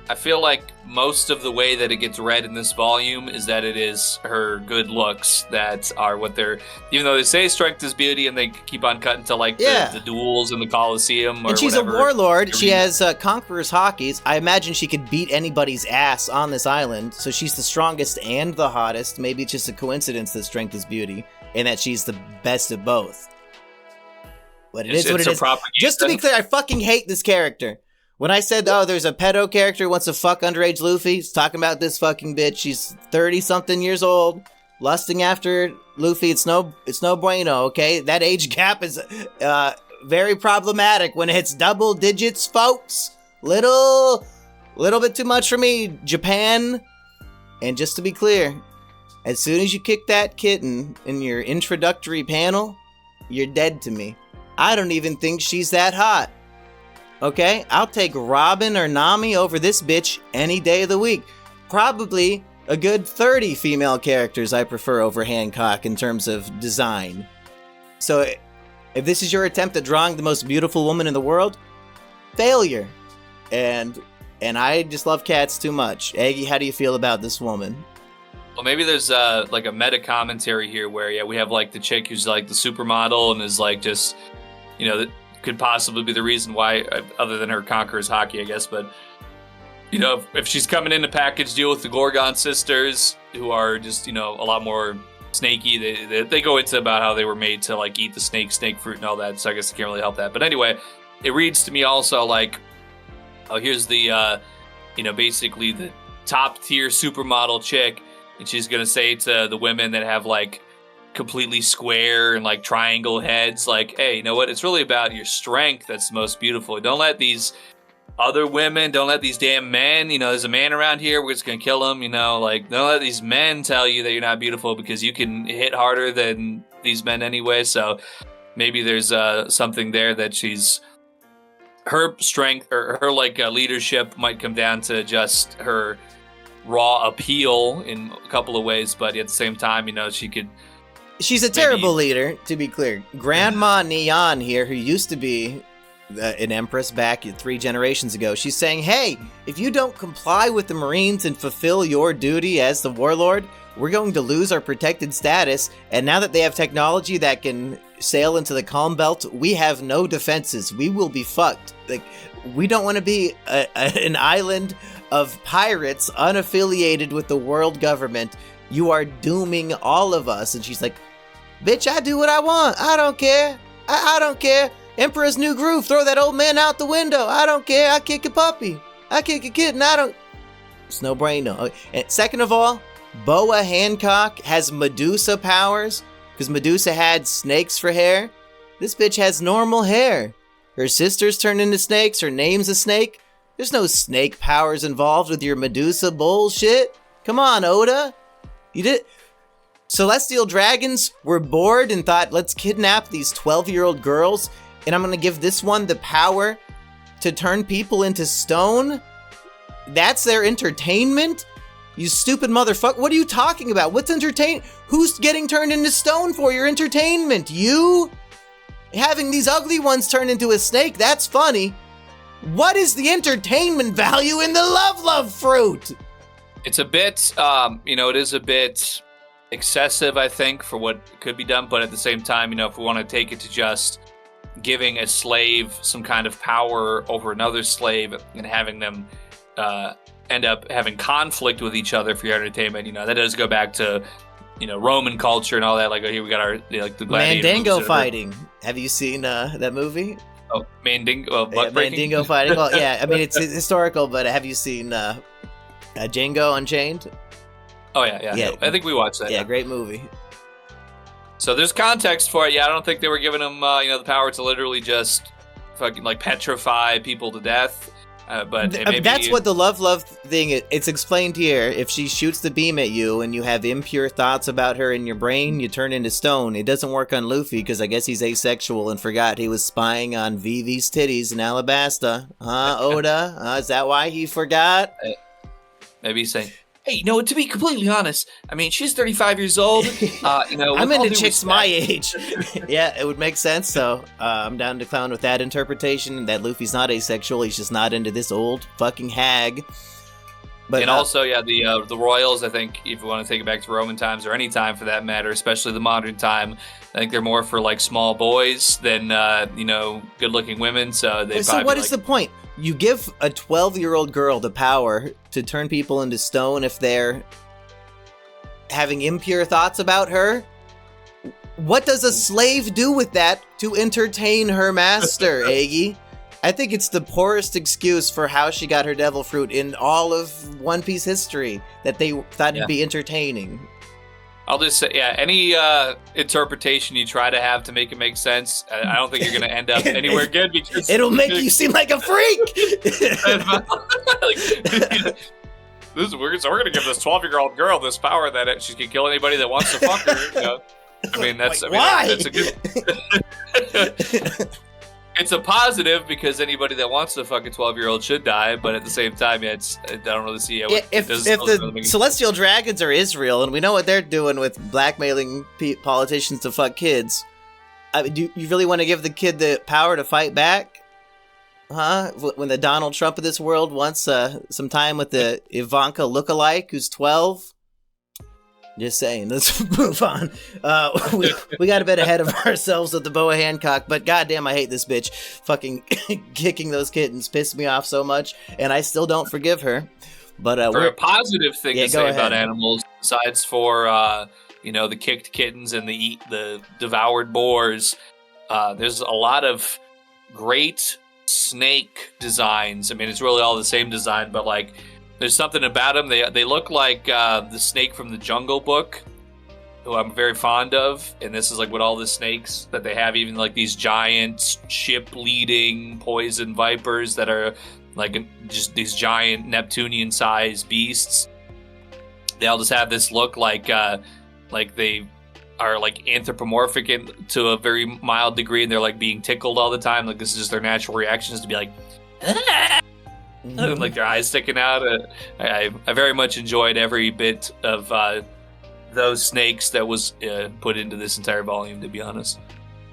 I feel like most of the way that it gets read in this volume is that it is her good looks that are what they're... Even though they say strength is beauty, and they keep on cutting to like the duels in the Coliseum or and she's whatever. a warlord. She has Conqueror's Hakis. I imagine she could beat anybody's ass on this island. So she's the strongest and the hottest. Maybe it's just a coincidence that strength is beauty, and that she's the best of both. But it is what it is. Just to be clear, I fucking hate this character. When I said, oh, there's a pedo character who wants to fuck underage Luffy, it's talking about this fucking bitch. She's 30-something years old, lusting after Luffy. It's no bueno, okay? That age gap is very problematic when it hits double digits, folks. Little bit too much for me, Japan. And just to be clear, as soon as you kick that kitten in your introductory panel, you're dead to me. I don't even think she's that hot. Okay, I'll take Robin or Nami over this bitch any day of the week. Probably a good 30 female characters I prefer over Hancock in terms of design. So, if this is your attempt at drawing the most beautiful woman in the world, failure. And I just love cats too much. Aggie, how do you feel about this woman? Well, maybe there's like a meta commentary here where we have like the chick who's like the supermodel and is like just, that could possibly be the reason why, other than her Conqueror's Haki, I guess. But, if she's coming in a package deal with the Gorgon sisters, who are just, a lot more snaky, they go into about how they were made to like eat the snake fruit and all that. So I guess I can't really help that. But anyway, it reads to me also like, oh, here's the, basically the top tier supermodel chick. And she's going to say to the women that have like completely square and like triangle heads, like, hey, you know what? It's really about your strength that's the most beautiful. Don't let these other women, don't let these damn men, there's a man around here, we're just going to kill him, like, don't let these men tell you that you're not beautiful because you can hit harder than these men anyway. So maybe there's something there that her strength or her like leadership might come down to just her raw appeal in a couple of ways, but at the same time, she's a terrible leader, to be clear. Grandma Neon here, who used to be an empress back 3 generations ago, she's saying, hey, if you don't comply with the Marines and fulfill your duty as the warlord, we're going to lose our protected status, and now that they have technology that can sail into the Calm Belt, we have no defenses. We will be fucked. Like, we don't want to be an island of pirates unaffiliated with the world government. You are dooming all of us. And she's like, bitch, I do what I want. I don't care. I don't care. Emperor's New Groove. Throw that old man out the window. I don't care. I kick a puppy. I kick a kitten. It's no brainer. And second of all, Boa Hancock has Medusa powers because Medusa had snakes for hair. This bitch has normal hair. Her sisters turned into snakes. Her name's a snake. There's no snake powers involved with your Medusa bullshit. Come on, Oda. You did. Celestial dragons were bored and thought, let's kidnap these 12-year-old girls, and I'm going to give this one the power to turn people into stone? That's their entertainment? You stupid motherfucker. What are you talking about? What's entertain? Who's getting turned into stone for your entertainment? You? Having these ugly ones turn into a snake, that's funny. What is the entertainment value in the love fruit? It's a bit, it is a bit excessive, I think, for what could be done. But at the same time, if we want to take it to just giving a slave some kind of power over another slave and having them end up having conflict with each other for your entertainment, that does go back to Roman culture and all that. Like, here we got our the gladiator Mandingo fighting. Have you seen that movie? Oh, Mandingo, butt breaking? Mandingo fighting. Well, yeah, I mean it's historical, but have you seen Django Unchained? Oh yeah. I think we watched that. Yeah, great movie. So there's context for it. Yeah, I don't think they were giving him the power to literally just fucking like petrify people to death. But maybe that's what the love thing is. It's explained here. If she shoots the beam at you and you have impure thoughts about her in your brain, you turn into stone. It doesn't work on Luffy because I guess he's asexual and forgot he was spying on Vivi's titties in Alabasta. Oda? Is that why he forgot? Maybe he's saying, hey, to be completely honest, I mean, she's 35 years old. I'm into chicks my age. Yeah, it would make sense. So I'm down to clown with that interpretation that Luffy's not asexual. He's just not into this old fucking hag. But also, the royals, I think, if you want to take it back to Roman times or any time for that matter, especially the modern time, I think they're more for like small boys than, good-looking women. So what is the point? You give a 12-year-old girl the power to turn people into stone if they're having impure thoughts about her? What does a slave do with that to entertain her master, Iggy? I think it's the poorest excuse for how she got her devil fruit in all of One Piece history, that they thought it'd be entertaining. I'll just say, any interpretation you try to have to make it make sense, I don't think you're going to end up anywhere good because it'll make you seem like a freak. We're going to give this 12-year-old girl this power that she can kill anybody that wants to fuck her. I mean, that's a good. It's a positive because anybody that wants to fuck a 12-year-old should die, but at the same time, I don't really see it. If the celestial dragons are Israel, and we know what they're doing with blackmailing politicians to fuck kids, do you really want to give the kid the power to fight back? Huh? When the Donald Trump of this world wants some time with the Ivanka lookalike who's 12? Just saying, let's move on. We got a bit ahead of ourselves with the Boa Hancock, but goddamn, I hate this bitch. Fucking kicking those kittens pissed me off so much, and I still don't forgive her. But for a positive thing to say about animals, besides for the kicked kittens and the devoured boars, there's a lot of great snake designs. I mean, it's really all the same design, but like. There's something about them. They look like the snake from the Jungle Book, who I'm very fond of. And this is like what all the snakes that they have, even like these giant ship-leading poison vipers that are like just these giant Neptunian-sized beasts. They all just have this look like they are like anthropomorphic to a very mild degree, and they're like being tickled all the time. Like this is just their natural reactions to be like. Ah! Like their eyes sticking out. I very much enjoyed every bit of those snakes that was put into this entire volume, to be honest.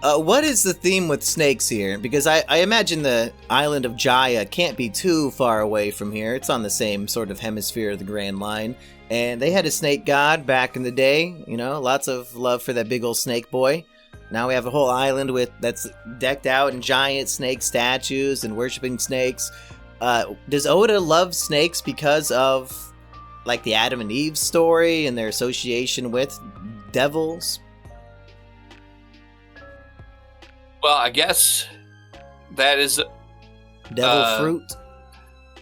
What is the theme with snakes here? Because I imagine the island of Jaya can't be too far away from here. It's on the same sort of hemisphere of the Grand Line. And they had a snake god back in the day. Lots of love for that big old snake boy. Now we have a whole island that's decked out in giant snake statues and worshiping snakes. Does Oda love snakes because of, like, the Adam and Eve story and their association with devils? Well, I guess that is... Devil fruit?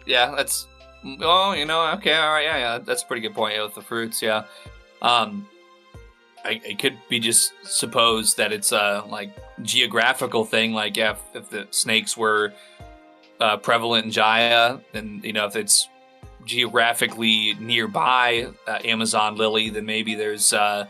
Yeah, that's... Well, okay, all right, yeah, that's a pretty good point with the fruits, yeah. It could be just supposed that it's a, geographical thing, like, yeah, if the snakes were... prevalent in Jaya, and if it's geographically nearby Amazon Lily, then maybe there's a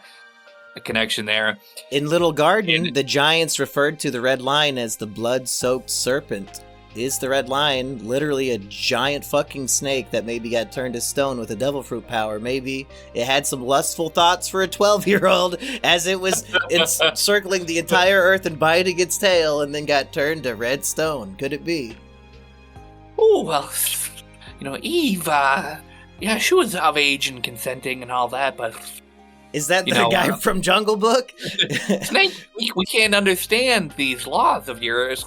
connection there. In Little Garden, the giants referred to the Red Line as the blood-soaked serpent. Is the Red Line literally a giant fucking snake that maybe got turned to stone with a devil fruit power? Maybe it had some lustful thoughts for a 12-year-old as it was circling the entire earth and biting its tail, and then got turned to red stone. Could it be? Oh, well, Eve, yeah, she was of age and consenting and all that, but Is that the guy from Jungle Book? Snake, we can't understand these laws of yours.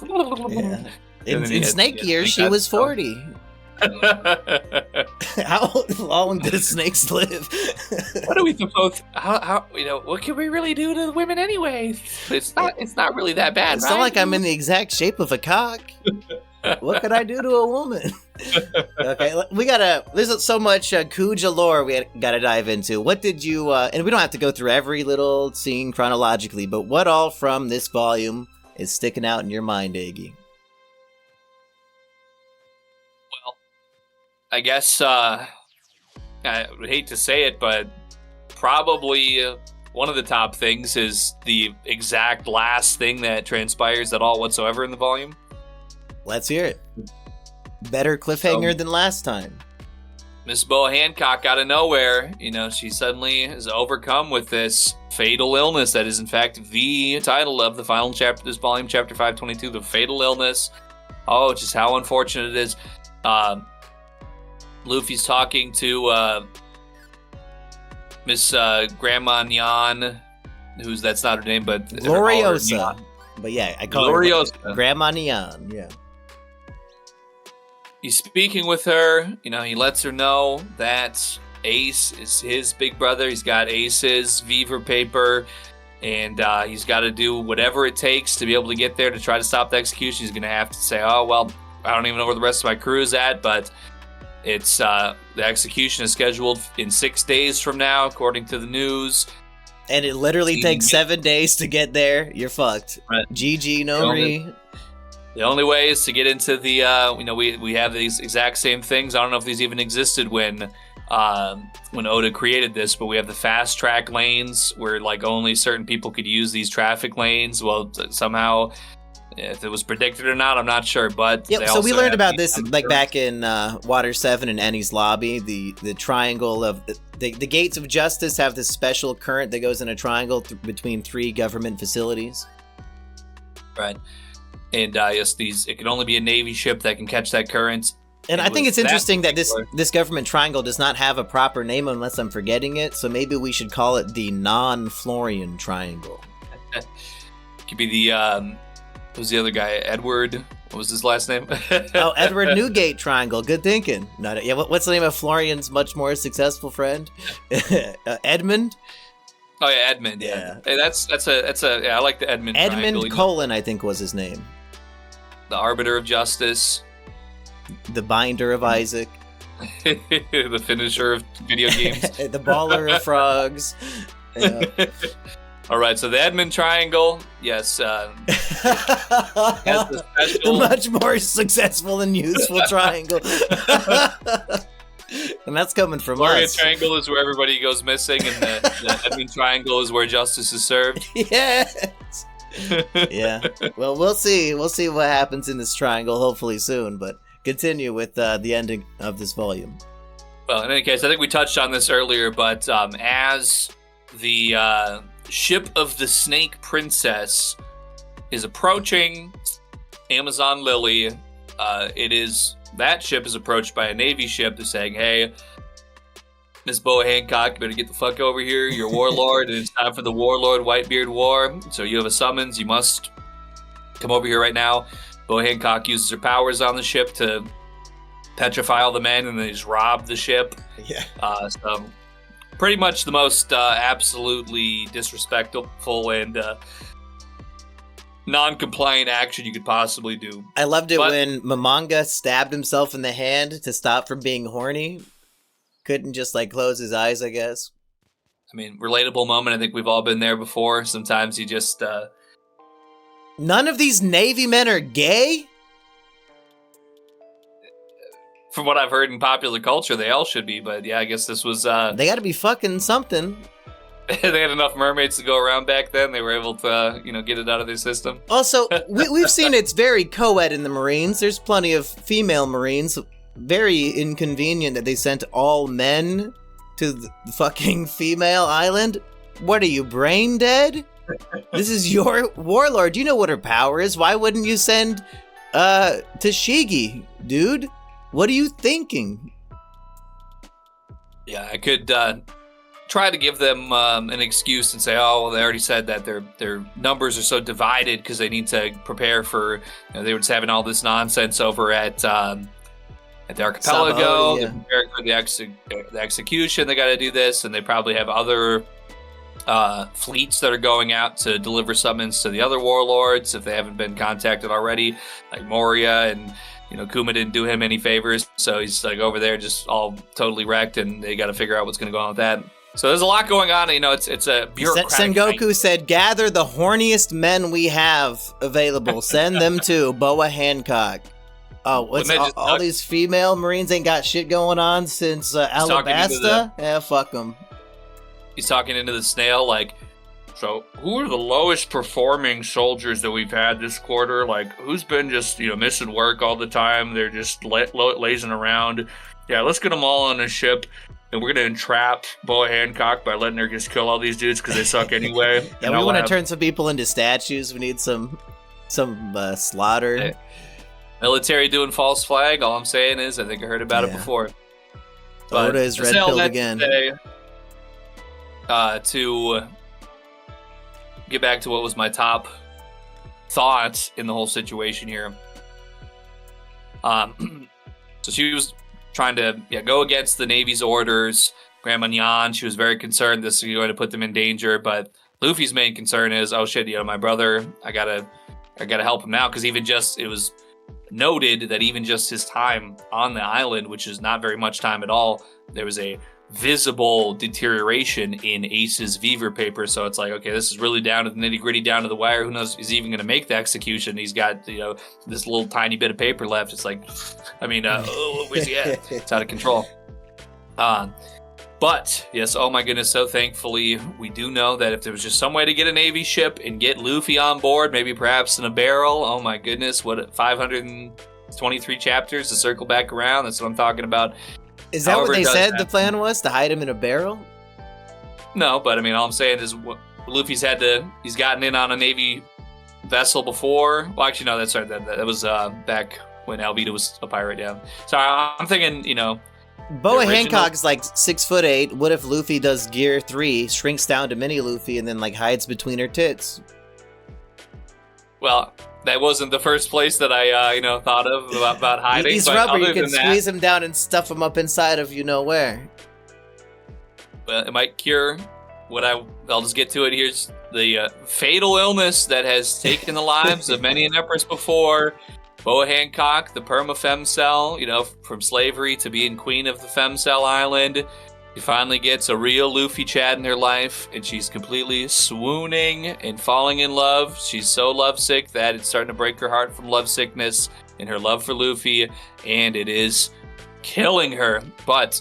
Yeah. In snake years, she was 40. How long do snakes live? What are we supposed? How what can we really do to the women anyway? It's not really that bad. It's right? not like I'm in the exact shape of a cock. What could I do to a woman? Okay, there's so much Kuja lore we gotta dive into. What did you, and we don't have to go through every little scene chronologically, but what all from this volume is sticking out in your mind, Iggy? Well, I guess, I would hate to say it, but probably one of the top things is the exact last thing that transpires at all whatsoever in the volume. Let's hear it. Better cliffhanger than last time. Miss Bo Hancock, out of nowhere, she suddenly is overcome with this fatal illness that is, in fact, the title of the final chapter, this volume, chapter 522, the fatal illness. Oh, just how unfortunate it is. Luffy's talking to Miss Grandma Nyan, that's not her name, but Gloriosa. But yeah, I call Gloriosa. her Grandma Nyan, yeah. He's speaking with her. He lets her know that Ace is his big brother. He's got Ace's Viver paper, and he's got to do whatever it takes to be able to get there to try to stop the execution. He's going to have to say, oh, well, I don't even know where the rest of my crew is at, but it's the execution is scheduled in 6 days from now, according to the news. And it literally takes 7 days to get there. You're fucked. Right. GG, no re. The only way is to get into the, we have these exact same things. I don't know if these even existed when Oda created this, but we have the fast track lanes where only certain people could use these traffic lanes. Well, somehow, if it was predicted or not, I'm not sure. But yep. So we learned about this back in Water 7 and Ennie's lobby. The triangle of the gates of justice have this special current that goes in a triangle between 3 government facilities. Right. And yes, it can only be a Navy ship that can catch that current. And I think it's interesting that this government triangle does not have a proper name unless I'm forgetting it. So maybe we should call it the non-Florian Triangle. Could be the what was the other guy? Edward. What was his last name? Oh, Edward Newgate Triangle. Good thinking. Yeah. What's the name of Florian's much more successful friend? Edmund. Oh yeah, Edmund. Yeah. Hey, that's a. Yeah, I like the Edmund. Edmund Cullen, I think, was his name. The Arbiter of Justice. The Binder of Isaac. The Finisher of video games. The Baller of Frogs. Yeah. All right, so the Edmund Triangle, yes. Has the special... The much more successful and useful triangle. And that's coming from us. The Triangle is where everybody goes missing, and the Edmund Triangle is where justice is served. Yes. Yeah. Well, we'll see. We'll see what happens in this triangle, hopefully soon. But continue with the ending of this volume. Well, in any case, I think we touched on this earlier, but as the ship of the Snake Princess is approaching Amazon Lily, that ship is approached by a Navy ship. They're saying, hey, Miss Boa Hancock, you better get the fuck over here. You're a warlord, and it's time for the Warlord Whitebeard War. So you have a summons. You must come over here right now. Boa Hancock uses her powers on the ship to petrify all the men, and they just rob the ship. Yeah. So pretty much the most absolutely disrespectful and non-compliant action you could possibly do. I loved it when Momonga stabbed himself in the hand to stop from being horny. Couldn't just close his eyes, I guess. I mean, relatable moment. I think we've all been there before. Sometimes you just... None of these Navy men are gay? From what I've heard in popular culture, they all should be. But yeah, I guess this was... They gotta be fucking something. They had enough mermaids to go around back then. They were able to, get it out of their system. Also, we've seen it's very co-ed in the Marines. There's plenty of female Marines. Very inconvenient that they sent all men to the fucking female island. What are you, brain dead? This is your warlord. You know what her power is. Why wouldn't you send Tashigi, dude? What are you thinking? Yeah, I could try to give them an excuse and say, oh, well, they already said that their numbers are so divided because they need to prepare for, they were just having all this nonsense over at the archipelago. Sabaody, yeah. They're preparing for the execution. They got to do this, and they probably have other fleets that are going out to deliver summons to the other warlords if they haven't been contacted already, like Moria, and Kuma didn't do him any favors, so he's like over there just all totally wrecked, and they got to figure out what's going to go on with that. So there's a lot going on. It's a bureaucratic Sengoku said, gather the horniest men we have available. Send them to Boa Hancock. Oh, what's all these female Marines ain't got shit going on since Alabasta? Yeah, fuck them. He's talking into the snail like, so who are the lowest performing soldiers that we've had this quarter? Like, who's been just, missing work all the time? They're just lazing around. Yeah, let's get them all on a ship, and we're going to entrap Boa Hancock by letting her just kill all these dudes because they suck anyway. Yeah, we want to turn some people into statues. We need some slaughter. Hey, military doing false flag. All I'm saying is I think I heard about it before. But Oda is red-pilled again. To get back to what was my top thoughts in the whole situation here. So she was trying to go against the Navy's orders. Grandma Nyan, she was very concerned this is going to put them in danger, but Luffy's main concern is, oh shit, my brother, I gotta help him now, because it was noted that even just his time on the island, which is not very much time at all, there was a visible deterioration in Ace's Viver paper. So it's like, okay, this is really down to the nitty gritty, down to the wire. Who knows is even going to make the execution? He's got this little tiny bit of paper left. It's like, where's he at? It's out of control. But yes, oh my goodness, so thankfully we do know that if there was just some way to get a Navy ship and get Luffy on board, maybe perhaps in a barrel, oh my goodness, what 523 chapters to circle back around. That's what I'm talking about. Is that what they said the plan was? To hide him in a barrel? No, but all I'm saying is Luffy's he's gotten in on a Navy vessel before. Well, actually, no, that's right. That was back when Alvita was a pirate, yeah. So I'm thinking, Boa Hancock is like 6'8". What if Luffy does Gear 3, shrinks down to mini Luffy, and then hides between her tits? Well, that wasn't the first place that I thought of about hiding. He's rubber. You can squeeze him down and stuff him up inside of where. Well, it might cure what I'll just get to it. Here's the fatal illness that has taken the lives of many an empress before. Boa Hancock, the perma-femcell, from slavery to being queen of the Femcell Island. She finally gets a real Luffy Chad in her life, and she's completely swooning and falling in love. She's so lovesick that it's starting to break her heart from lovesickness and her love for Luffy, and it is killing her. But,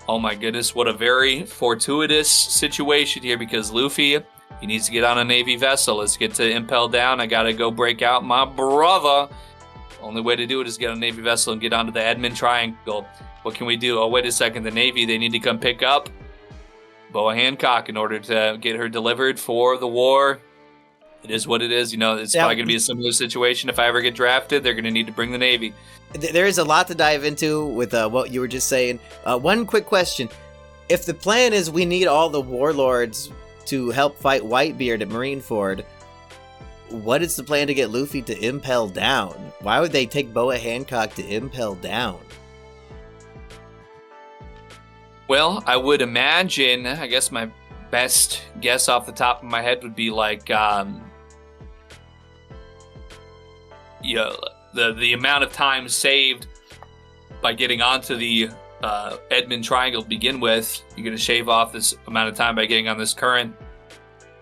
oh my goodness, what a very fortuitous situation here, because Luffy, he needs to get on a Navy vessel. Let's get to Impel Down. I gotta go break out my brother. Only way to do it is get on a Navy vessel and get onto the Edmund Triangle. What can we do? Oh, wait a second. The Navy, they need to come pick up Boa Hancock in order to get her delivered for the war. It is what it is. It's probably going to be a similar situation. If I ever get drafted, they're going to need to bring the Navy. There is a lot to dive into with what you were just saying. One quick question. If the plan is we need all the warlords to help fight Whitebeard at Marineford, what is the plan to get Luffy to Impel Down? Why would they take Boa Hancock to Impel Down? Well, I would imagine, I guess my best guess off the top of my head would be the amount of time saved by getting onto the Edmund Triangle to begin with. You're going to shave off this amount of time by getting on this current.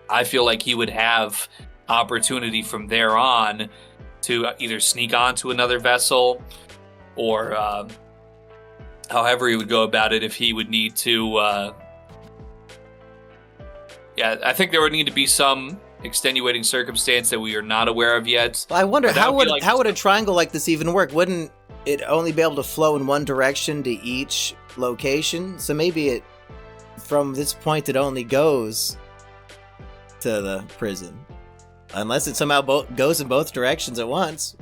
I feel like he would have opportunity from there on to either sneak onto another vessel or however he would go about it if he would need to. I think there would need to be some extenuating circumstance that we are not aware of yet. I wonder how would a triangle like this even work? Wouldn't it only be able to flow in one direction to each location? So maybe from this point it only goes to the prison, unless it somehow goes in both directions at once.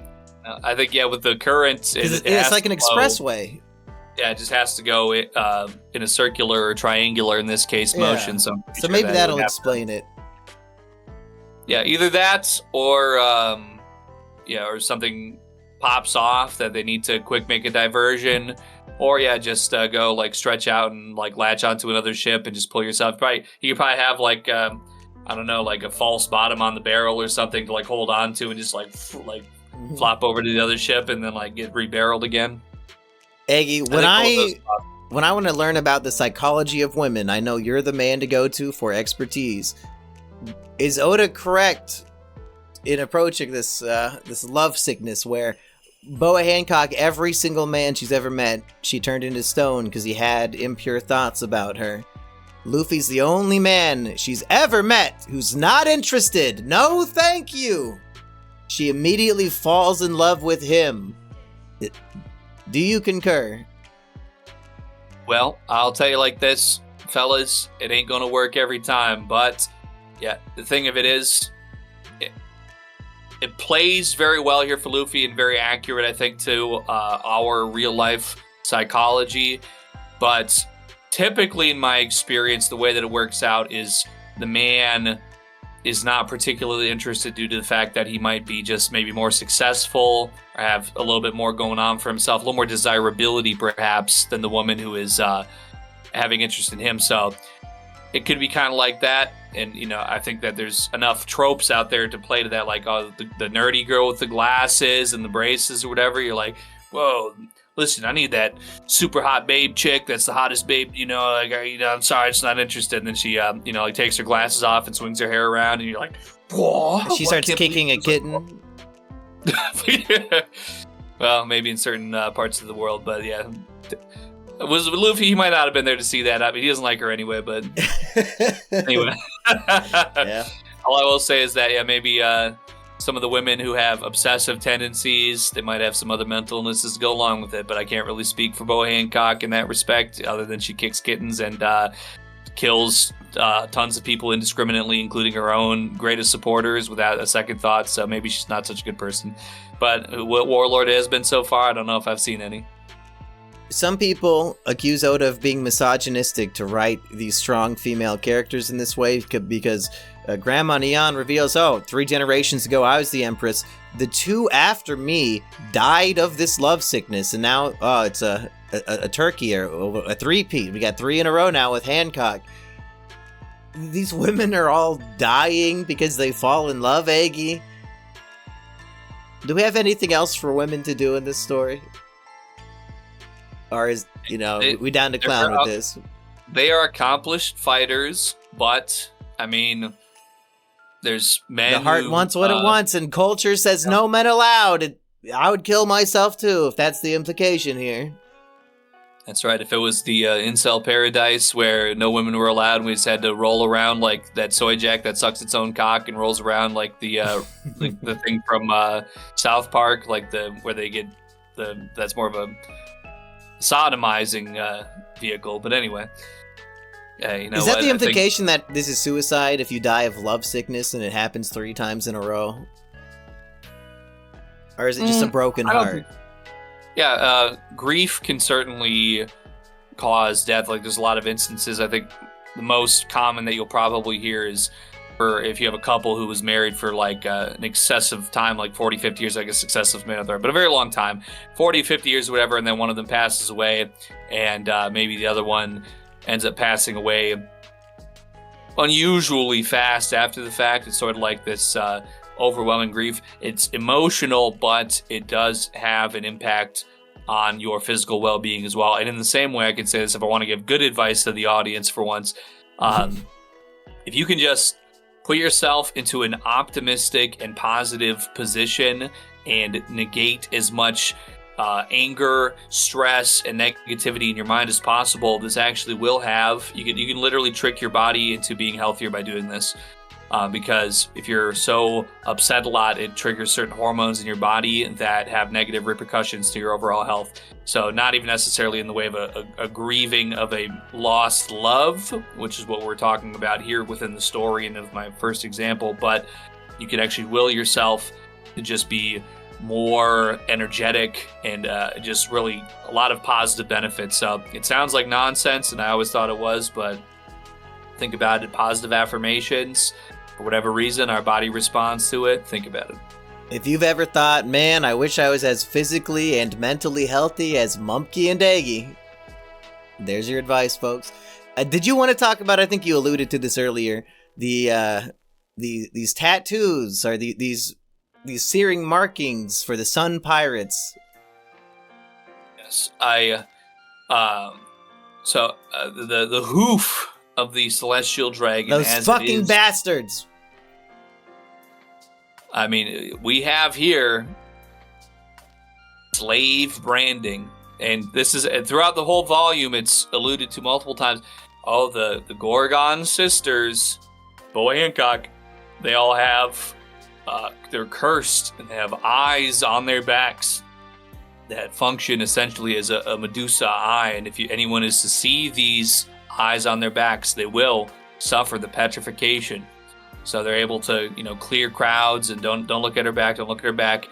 I think with the current, it's like an expressway. Yeah, it just has to go in a circular or triangular, in this case, motion. So, so maybe that'll explain it. Yeah, either that or or something pops off that they need to quick make a diversion, or just go like stretch out and like latch onto another ship and just pull yourself. You could probably have like I don't know, like a false bottom on the barrel or something to like hold on to and just like flop over to the other ship and then like get rebarreled again. Eggy, when I want to learn about the psychology of women, I know you're the man to go to for expertise. Is Oda correct in approaching this lovesickness where Boa Hancock, every single man she's ever met, she turned into stone because he had impure thoughts about her? Luffy's the only man she's ever met who's not interested. No, thank you. She immediately falls in love with him. Do you concur? Well, I'll tell you like this, fellas, it ain't gonna work every time, but yeah, the thing of it is, it plays very well here for Luffy and very accurate, I think, to our real life psychology. But typically, in my experience, the way that it works out is the man is not particularly interested due to the fact that he might be just maybe more successful or have a little bit more going on for himself, a little more desirability perhaps than the woman who is having interest in him. So it could be kind of like that. And, I think that there's enough tropes out there to play to that, like the nerdy girl with the glasses and the braces or whatever. You're like, whoa, listen, I need that super hot babe chick that's the hottest babe, I'm sorry, I'm just not interested. And then she, takes her glasses off and swings her hair around, and you're like, whoa. She starts kicking a kitten. Well, maybe in certain parts of the world, but yeah. Was Luffy, he might not have been there to see that. I mean, he doesn't like her anyway, but anyway. Yeah. All I will say is that, maybe some of the women who have obsessive tendencies, they might have some other mental illnesses to go along with it, but I can't really speak for Boa Hancock in that respect, other than she kicks kittens and kills tons of people indiscriminately, including her own greatest supporters without a second thought, so maybe she's not such a good person. But what Warlord has been so far, I don't know if I've seen any. Some people accuse Oda of being misogynistic to write these strong female characters in this way because Grandma Neon reveals, 3 generations ago I was the Empress. The 2 after me died of this lovesickness, and now it's a turkey or a three-peat. We got 3 in a row now with Hancock. These women are all dying because they fall in love, Eggy. Do we have anything else for women to do in this story? Or is, we down to clown with this? They are accomplished fighters, but, I mean, there's men The heart wants what it wants, and culture says no men allowed. I would kill myself, too, if that's the implication here. That's right. If it was the incel paradise where no women were allowed, and we just had to roll around like that soy jack that sucks its own cock and rolls around like the like the thing from South Park, like where they get that's more of a sodomizing vehicle. But anyway, is that the implication that this is suicide if you die of lovesickness and it happens 3 times in a row? Or is it just a broken heart? Grief can certainly cause death. Like, there's a lot of instances. I think the most common that you'll probably hear is for if you have a couple who was married for like an excessive time, like 40, 50 years, I guess excessive may not there, but a very long time, 40, 50 years or whatever, and then one of them passes away, and maybe the other one ends up passing away unusually fast after the fact. It's sort of like this overwhelming grief. It's emotional, but it does have an impact on your physical well-being as well. And in the same way, I can say this if I want to give good advice to the audience for once. If you can just put yourself into an optimistic and positive position and negate as much anger, stress, and negativity in your mind as possible, this actually will have, you can literally trick your body into being healthier by doing this. Because if you're so upset a lot, it triggers certain hormones in your body that have negative repercussions to your overall health. So not even necessarily in the way of a grieving of a lost love, which is what we're talking about here within the story and of my first example, but you can actually will yourself to just be more energetic, and just really a lot of positive benefits. So it sounds like nonsense, and I always thought it was, but think about it. Positive affirmations, for whatever reason, our body responds to it. Think about it. If you've ever thought, man, I wish I was as physically and mentally healthy as Mumpky and Daggy, there's your advice, folks. Did you want to talk about, I think you alluded to this earlier, these tattoos, or these searing markings for the Sun Pirates? Yes, the hoof of the celestial dragon. Those fucking bastards. I mean, we have here slave branding, and this is throughout the whole volume. It's alluded to multiple times. Oh, the Gorgon sisters, Boa Hancock, they all have. They're cursed, and they have eyes on their backs that function essentially as a Medusa eye. And if anyone is to see these eyes on their backs, they will suffer the petrification. So they're able to, clear crowds and don't look at her back, don't look at her back.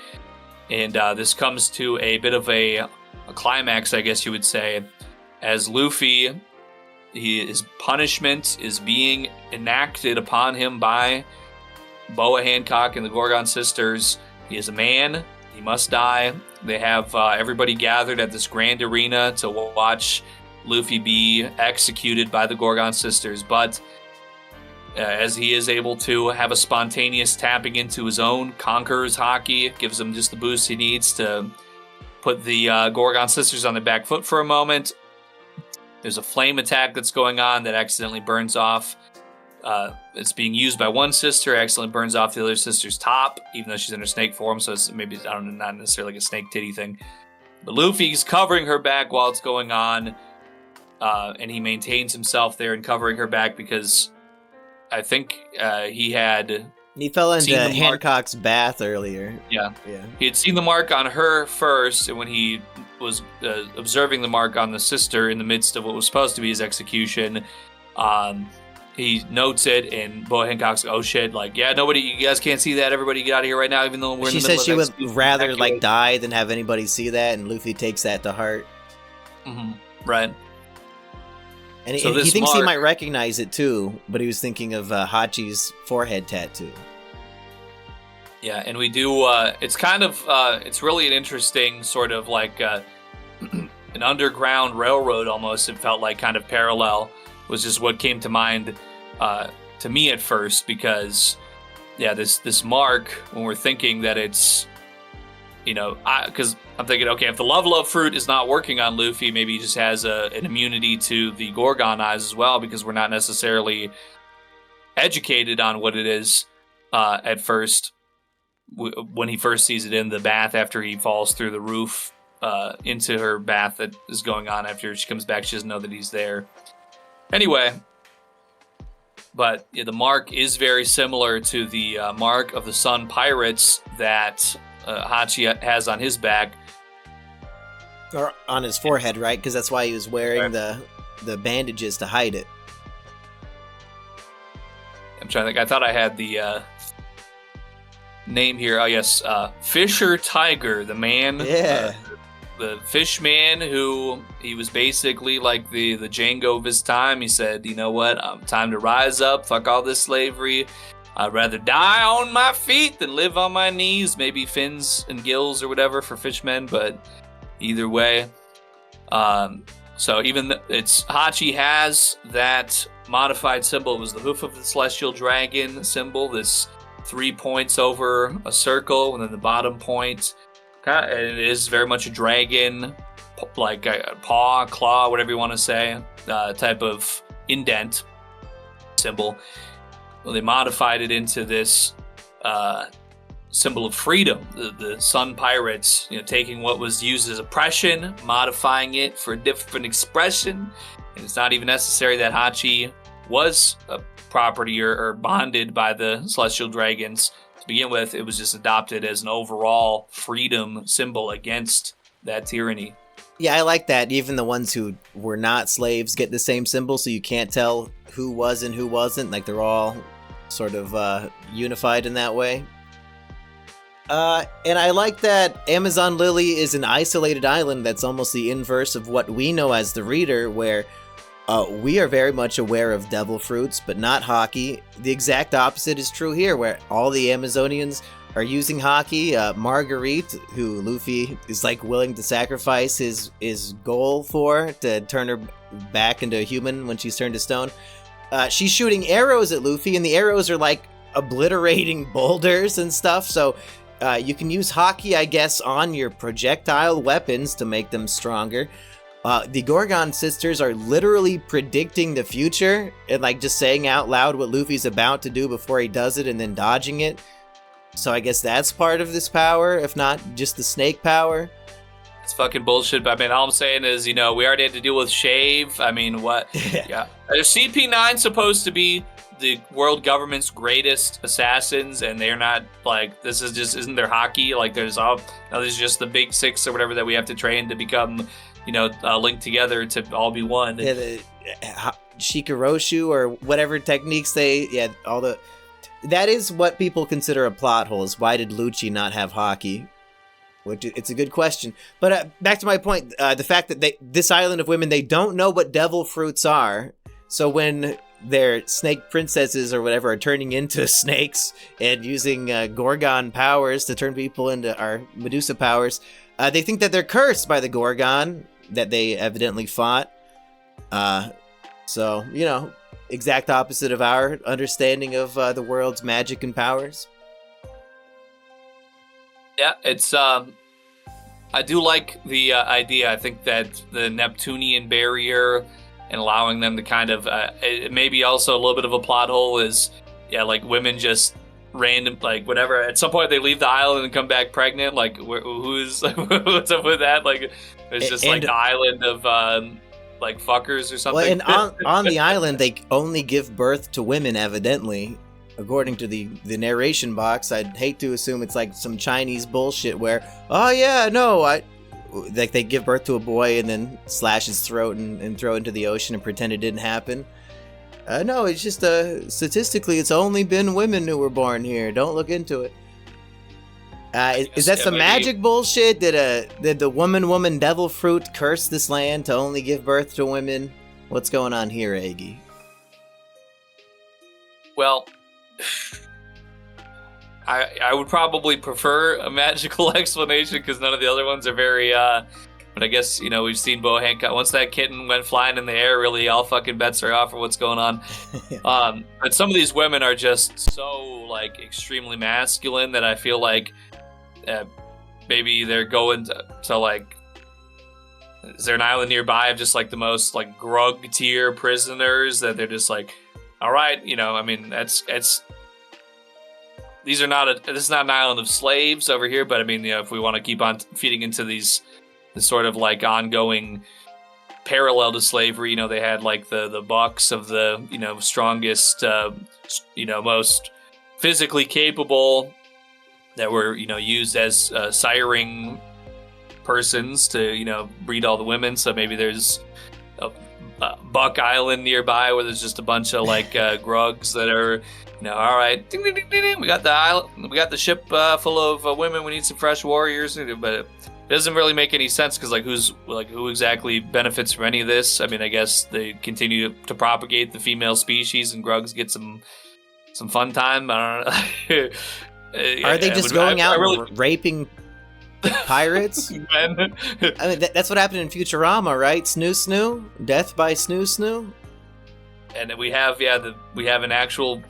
And this comes to a bit of a climax, I guess you would say, as Luffy, his punishment is being enacted upon him by Boa Hancock and the Gorgon sisters. He is a man. He must die. They have everybody gathered at this grand arena to watch Luffy be executed by the Gorgon sisters. But as he is able to have a spontaneous tapping into his own Conqueror's Haki, it gives him just the boost he needs to put the Gorgon sisters on their back foot for a moment. There's a flame attack that's going on that accidentally burns off. It's being used by one sister, accidentally burns off the other sister's top, even though she's in her snake form, so it's maybe, I don't know, not necessarily like a snake titty thing. But Luffy's covering her back while it's going on, and he maintains himself there and covering her back because I think he fell into Hancock's bath earlier. Yeah. He had seen the mark on her first, and when he was observing the mark on the sister in the midst of what was supposed to be his execution, he notes it, and Boa Hancock's like, oh shit, like, yeah, nobody, you guys can't see that, everybody get out of here right now, even though we're in the middle of she would rather like die than have anybody see that, and Luffy takes that to heart. Mm-hmm. Right. And he thinks he might recognize it too, but he was thinking of Hachi's forehead tattoo. Yeah, and we do, it's kind of, it's really an interesting sort of like an underground railroad almost, it felt like, kind of parallel, was just what came to mind to me at first, because, yeah, this mark, when we're thinking that it's, because I'm thinking, okay, if the love fruit is not working on Luffy, maybe he just has an immunity to the Gorgon eyes as well, because we're not necessarily educated on what it is at first, when he first sees it in the bath after he falls through the roof into her bath that is going on after she comes back. She doesn't know that he's there. Anyway, but yeah, the mark is very similar to the mark of the Sun Pirates that Hachi has on his back. Or on his forehead, right? Because that's why he was wearing the bandages to hide it. I'm trying to think. I thought I had the name here. Oh, yes. Fisher Tiger, the man. Yeah. The fish man who, he was basically like the Django of his time. He said, you know what? Time to rise up. Fuck all this slavery. I'd rather die on my feet than live on my knees. Maybe fins and gills or whatever for fishmen, but either way. So even it's Hachi has that modified symbol. It was the hoof of the celestial dragon symbol. This 3 points over a circle, and then the bottom point. And it is very much a dragon, like a paw, claw, whatever you want to say, type of indent symbol. Well, they modified it into this symbol of freedom. The Sun Pirates, taking what was used as oppression, modifying it for a different expression. And it's not even necessary that Hachi was a property or bonded by the Celestial Dragons to begin with. It was just adopted as an overall freedom symbol against that tyranny. Yeah, I like that. Even the ones who were not slaves get the same symbol, so you can't tell who was and who wasn't. Like, they're all sort of unified in that way. And I like that Amazon Lily is an isolated island that's almost the inverse of what we know as the reader, where we are very much aware of devil fruits, but not Haki. The exact opposite is true here, where all the Amazonians are using Haki. Marguerite, who Luffy is like willing to sacrifice his goal for to turn her back into a human when she's turned to stone. She's shooting arrows at Luffy, and the arrows are like obliterating boulders and stuff, so you can use Haki, I guess, on your projectile weapons to make them stronger. The Gorgon sisters are literally predicting the future and like just saying out loud what Luffy's about to do before he does it and then dodging it. So I guess that's part of this power, if not just the snake power. It's fucking bullshit, but I mean, all I'm saying is, we already had to deal with Shave. I mean, what? Yeah. Is CP9 supposed to be the world government's greatest assassins, and they're not, like, this is just, isn't there Haki? Like, there's just the big six or whatever that we have to train to become, linked together to all be one. Yeah, the Shikaroshu or whatever techniques that is what people consider a plot hole, is why did Lucci not have Haki? Which, it's a good question. But back to my point, the fact that this island of women, they don't know what devil fruits are. So when their snake princesses or whatever are turning into snakes and using Gorgon powers to turn people into our Medusa powers, they think that they're cursed by the Gorgon that they evidently fought. So, exact opposite of our understanding of the world's magic and powers. Yeah, it's I do like the idea. I think that the Neptunian barrier and allowing them to kind of maybe also a little bit of a plot hole is like women just random, like whatever, at some point they leave the island and come back pregnant, like who's what's up with that? Like it's just like the island of like fuckers or something. Well, and on the island they only give birth to women, evidently. According to the narration box, I'd hate to assume it's like some Chinese bullshit where, like they give birth to a boy and then slash his throat and throw it into the ocean and pretend it didn't happen. No, it's just statistically, it's only been women who were born here. Don't look into it. Is that some magic bullshit? Did the woman devil fruit curse this land to only give birth to women? What's going on here, Aggie? Well, I would probably prefer a magical explanation because none of the other ones are very, but I guess, we've seen Bo Hancock. Once that kitten went flying in the air, really all fucking bets are off for what's going on. But some of these women are just so, like, extremely masculine that I feel like maybe they're going to like, is there an island nearby of just, like, the most, like, grug tier prisoners that they're just like, all right, I mean, this is not an island of slaves over here, but I mean, if we want to keep on feeding into this sort of like ongoing parallel to slavery, they had like the bucks of the, strongest, most physically capable that were, used as siring persons to, breed all the women. So maybe there's Buck Island nearby where there's just a bunch of like grugs that are, all right, ding, ding, ding, ding, ding. We got the island, we got the ship full of women. We need some fresh warriors, but it doesn't really make any sense because who exactly benefits from any of this? I mean, I guess they continue to propagate the female species and grugs get some fun time. I don't know. Are they just going out and raping pirates? I mean, that's what happened in Futurama, right? Snoo, death by snoo. And then we have an actual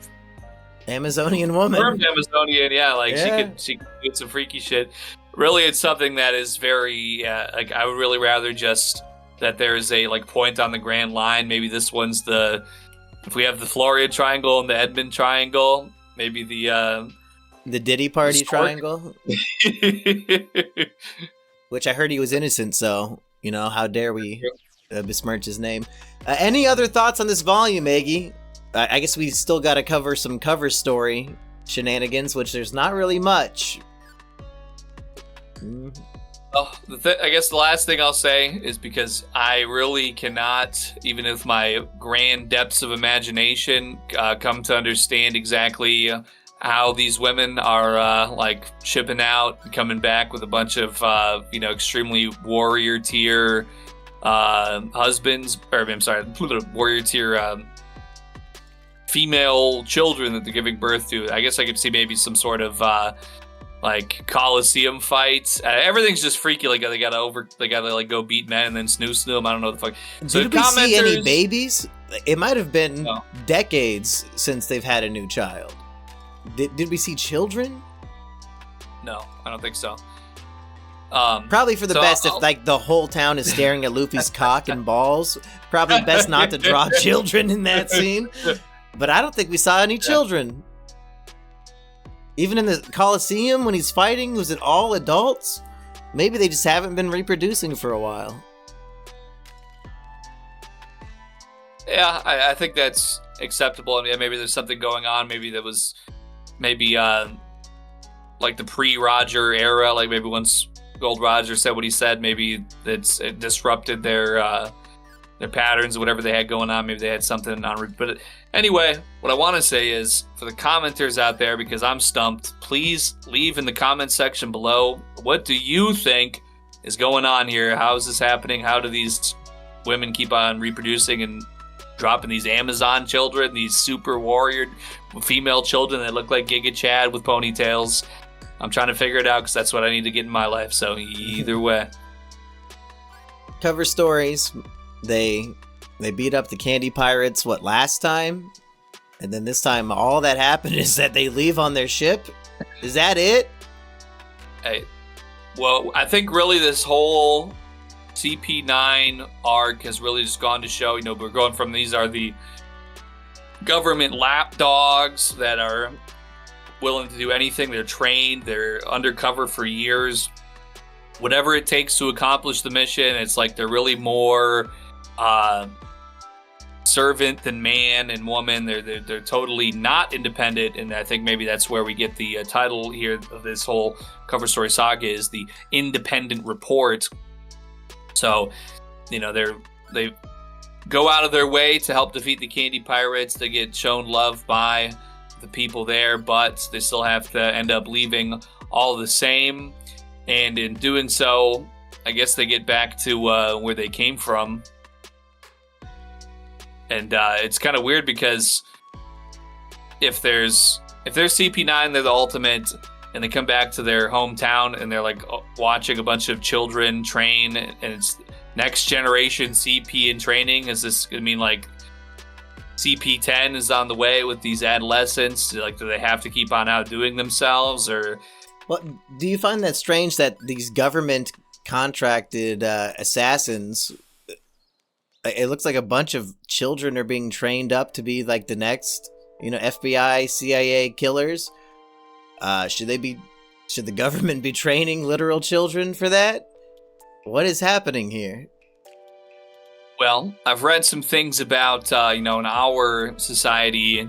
Amazonian woman. Confirmed Amazonian, she could do some freaky shit. Really, it's something that is very like I would really rather just that there's a like point on the Grand Line. Maybe this one's if we have the Floria Triangle and the Edmund Triangle, maybe the Diddy Party Triangle. Which I heard he was innocent, so how dare we besmirch his name. Any other thoughts on this volume, Aggie? I guess we still got to cover some cover story shenanigans, which there's not really much. Oh, I guess the last thing I'll say is because I really cannot, even with my grand depths of imagination, come to understand exactly how these women are like shipping out, coming back with a bunch of extremely warrior tier husbands, or I'm sorry, warrior tier female children that they're giving birth to. I guess I could see maybe some sort of like Coliseum fights. Everything's just freaky. Like they gotta like go beat men and then snoo them. I don't know what the fuck. So did we see any babies? It might have been decades since they've had a new child. Did we see children? No, I don't think so. Probably for the best if like the whole town is staring at Luffy's cock and balls. Probably best not to draw children in that scene. But I don't think we saw any children. Even in the Coliseum when he's fighting, was it all adults? Maybe they just haven't been reproducing for a while. Yeah, I think that's acceptable. I mean, maybe there's something going on. Maybe that was like the pre-Roger era. Like maybe once Gold Roger said what he said, maybe it disrupted their patterns or whatever they had going on. Maybe they had something on. But anyway, what I want to say is for the commenters out there, because I'm stumped, please leave in the comment section below. What do you think is going on here? How is this happening? How do these women keep on reproducing and dropping these Amazon children, these super warrior female children that look like Giga Chad with ponytails? I'm trying to figure it out because that's what I need to get in my life. So either way. Cover stories. They beat up the candy pirates, last time? And then this time all that happened is that they leave on their ship? Is that it? Hey, well, I think really this whole CP9 arc has really just gone to show, we're going from these are the government lapdogs that are willing to do anything. They're trained, they're undercover for years. Whatever it takes to accomplish the mission, it's like they're really more servant than man and woman. They're totally not independent, and I think maybe that's where we get the title here of this whole cover story saga is the Independent Report. So, they go out of their way to help defeat the candy pirates. They get shown love by the people there, but they still have to end up leaving all the same. And in doing so, I guess they get back to where they came from. And it's kind of weird because if there's CP9, they're the ultimate, and they come back to their hometown and they're like watching a bunch of children train, and it's next generation CP in training. Is this gonna mean like CP10 is on the way with these adolescents? Like, do they have to keep on outdoing themselves, or? Well, do you find that strange that these government contracted assassins? It looks like a bunch of children are being trained up to be like the next, FBI, CIA killers. Should the government be training literal children for that? What is happening here? Well, I've read some things about, in our society,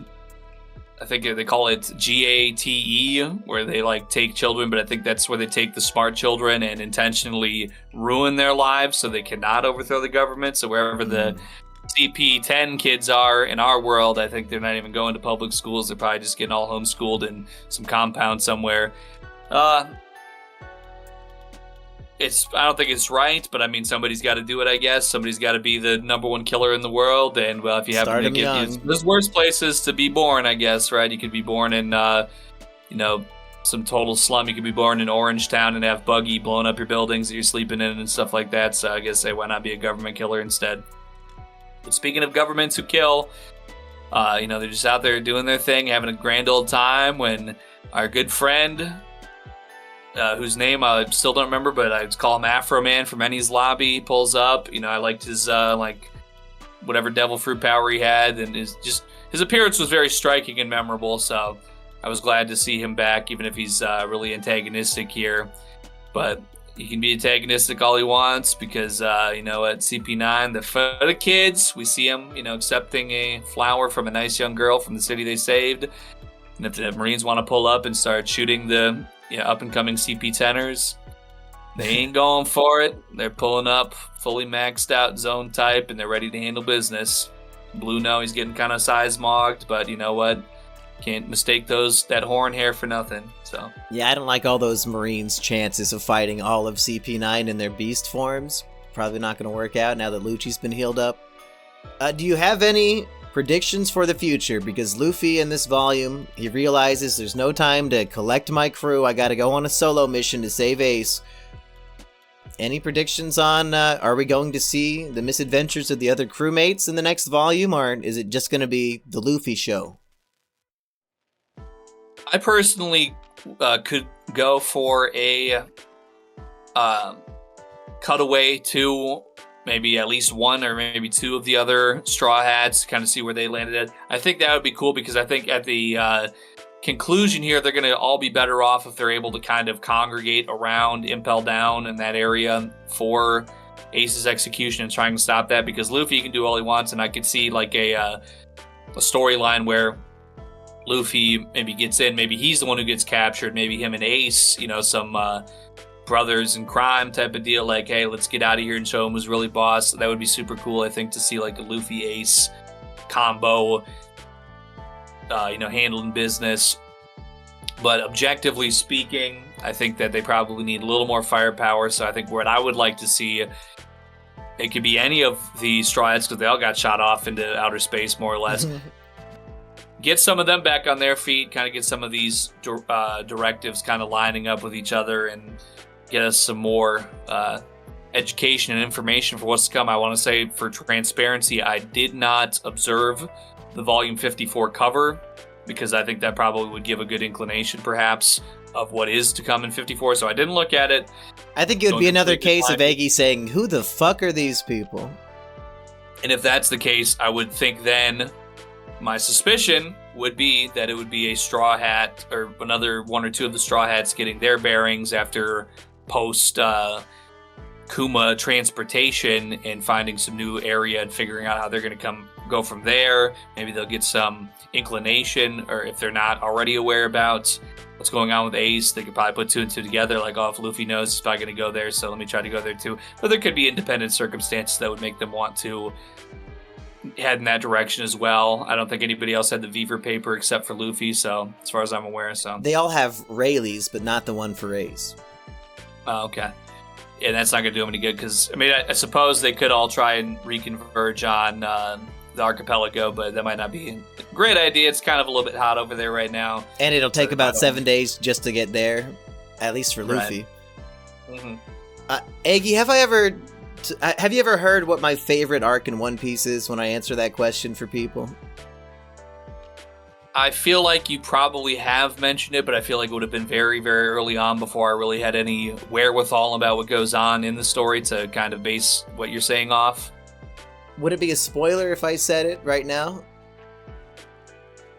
I think they call it GATE, where they like take children, but I think that's where they take the smart children and intentionally ruin their lives so they cannot overthrow the government. So wherever the CP10 kids are in our world, I think they're not even going to public schools. They're probably just getting all homeschooled in some compound somewhere. I don't think it's right, but I mean, somebody's got to do it, I guess. Somebody's got to be the number one killer in the world. And well, if you happen to get there's worse places to be born, I guess, right? You could be born in, some total slum. You could be born in Orange Town and have Buggy blowing up your buildings that you're sleeping in and stuff like that. So I guess why not be a government killer instead? But speaking of governments who kill, they're just out there doing their thing, having a grand old time when our good friend, whose name I still don't remember, but I'd call him Afro Man from Ennie's Lobby, pulls up. I liked his whatever devil fruit power he had, and his appearance was very striking and memorable. So I was glad to see him back, even if he's really antagonistic here. But he can be antagonistic all he wants because at CP9, for the kids, we see him accepting a flower from a nice young girl from the city they saved. And if the Marines want to pull up and start shooting the up-and-coming CP10ers, they ain't going for it. They're pulling up, fully maxed out zone type, and they're ready to handle business. Blue, no, he's getting kind of seismogged, but you know what? Can't mistake that horn hair for nothing. So Yeah, I don't like all those Marines' chances of fighting all of CP9 in their beast forms. Probably not going to work out now that Lucci's been healed up. Do you have any predictions for the future? Because Luffy in this volume, he realizes there's no time to collect my crew. I got to go on a solo mission to save Ace. Any predictions on, are we going to see the misadventures of the other crewmates in the next volume, or is it just going to be the Luffy show? I personally could go for a cutaway to maybe at least one or maybe two of the other Straw Hats, kind of see where they landed at. I think that would be cool because I think at the conclusion here, they're going to all be better off if they're able to kind of congregate around Impel Down in that area for Ace's execution and trying to stop that, because Luffy can do all he wants, and I could see like a storyline where Luffy maybe gets in, maybe he's the one who gets captured, maybe him and Ace, some brothers in crime type of deal, like, hey, let's get out of here and show him who's really boss. That would be super cool, I think, to see like a Luffy Ace combo, handling business. But objectively speaking, I think that they probably need a little more firepower. So I think what I would like to see, it could be any of the Straw Hats, because they all got shot off into outer space, more or less. Get some of them back on their feet, kind of get some of these directives kind of lining up with each other, and get us some more education and information for what's to come. I want to say, for transparency, I did not observe the Volume 54 cover, because I think that probably would give a good inclination, perhaps, of what is to come in 54, so I didn't look at it. I think it would be another case of Eggy saying, who the fuck are these people? And if that's the case, I would think then my suspicion would be that it would be a Straw Hat, or another one or two of the Straw Hats getting their bearings after post Kuma transportation and finding some new area and figuring out how they're going to go from there. Maybe they'll get some inclination, or if they're not already aware about what's going on with Ace, they could probably put two and two together, like, oh, if Luffy knows he's probably going to go there, so let me try to go there too. But there could be independent circumstances that would make them want to head in that direction as well. I don't think anybody else had the Beaver paper except for Luffy, so as far as I'm aware. So they all have Rayleighs, but not the one for Ace. Oh, okay. Yeah, that's not going to do them any good, because, I suppose they could all try and reconverge on the archipelago, but that might not be a great idea. It's kind of a little bit hot over there right now. And it'll take about 7 days just to get there, at least for Luffy. Right. Mm-hmm. Eggy, have you ever heard what my favorite arc in One Piece is when I answer that question for people? I feel like you probably have mentioned it, but I feel like it would have been very, very early on before I really had any wherewithal about what goes on in the story to kind of base what you're saying off. Would it be a spoiler if I said it right now?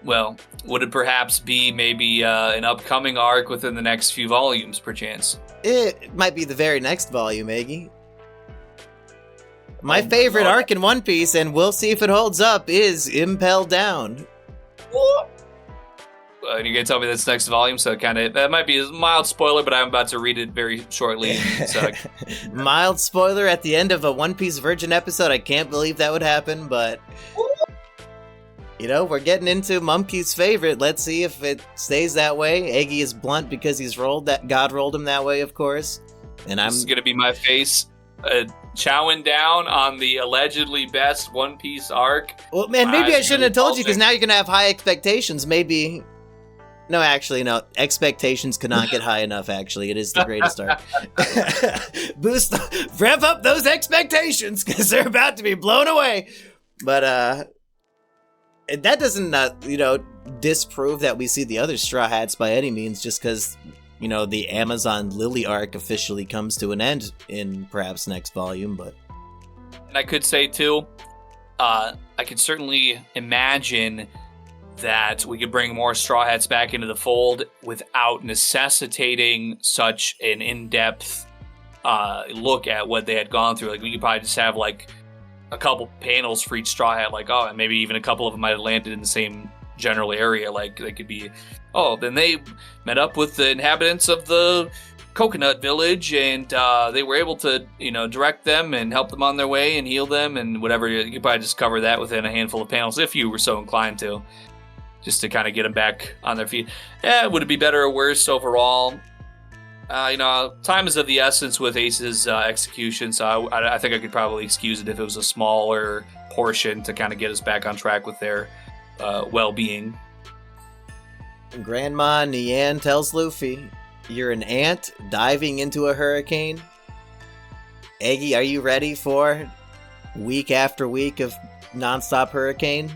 Well, would it perhaps be maybe an upcoming arc within the next few volumes, perchance? It might be the very next volume, Eggy. My favorite arc in One Piece, and we'll see if it holds up, is Impel Down. And you're going to tell me that's next volume, so that might be a mild spoiler, but I'm about to read it very shortly. So. Mild spoiler at the end of a One Piece Virgin episode. I can't believe that would happen, but we're getting into Mumkey's favorite. Let's see if it stays that way. Eggy is blunt because he's God rolled him that way, of course. And This is going to be my face chowing down on the allegedly best One Piece arc. Well, man, maybe I shouldn't have told you, because now you're going to have high expectations. Maybe... No, actually, no. Expectations could not get high enough, actually. It is the greatest arc. Rev up those expectations, because they're about to be blown away. But, that doesn't, disprove that we see the other Straw Hats by any means, just because, the Amazon Lily arc officially comes to an end in perhaps next volume, but... And I could say, too, I could certainly imagine that we could bring more Straw Hats back into the fold without necessitating such an in-depth look at what they had gone through. Like, we could probably just have, like, a couple panels for each Straw Hat, like, and maybe even a couple of them might have landed in the same general area. Like, they could be, then they met up with the inhabitants of the Coconut Village, and they were able to, direct them and help them on their way and heal them and whatever. You could probably just cover that within a handful of panels if you were so inclined to. just to kind of get them back on their feet. Yeah, would it be better or worse overall? Time is of the essence with Ace's execution, so I think I could probably excuse it if it was a smaller portion to kind of get us back on track with their well-being. Grandma Nian tells Luffy, "You're an ant diving into a hurricane." Eggy, are you ready for week after week of nonstop hurricane?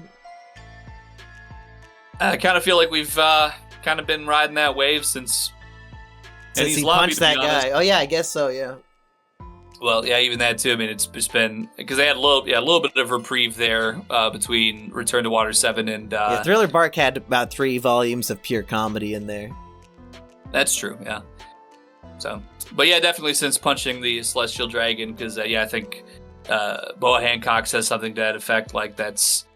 I kind of feel like we've kind of been riding that wave since he punched that guy. Oh yeah, I guess so. Yeah. Well, yeah, even that too. I mean, it's just been because they had a little bit of reprieve there between Return to Water 7 and Thriller Bark had about 3 volumes of pure comedy in there. That's true. Yeah. So, but yeah, definitely since punching the Celestial Dragon, because I think Boa Hancock says something to that effect, like that's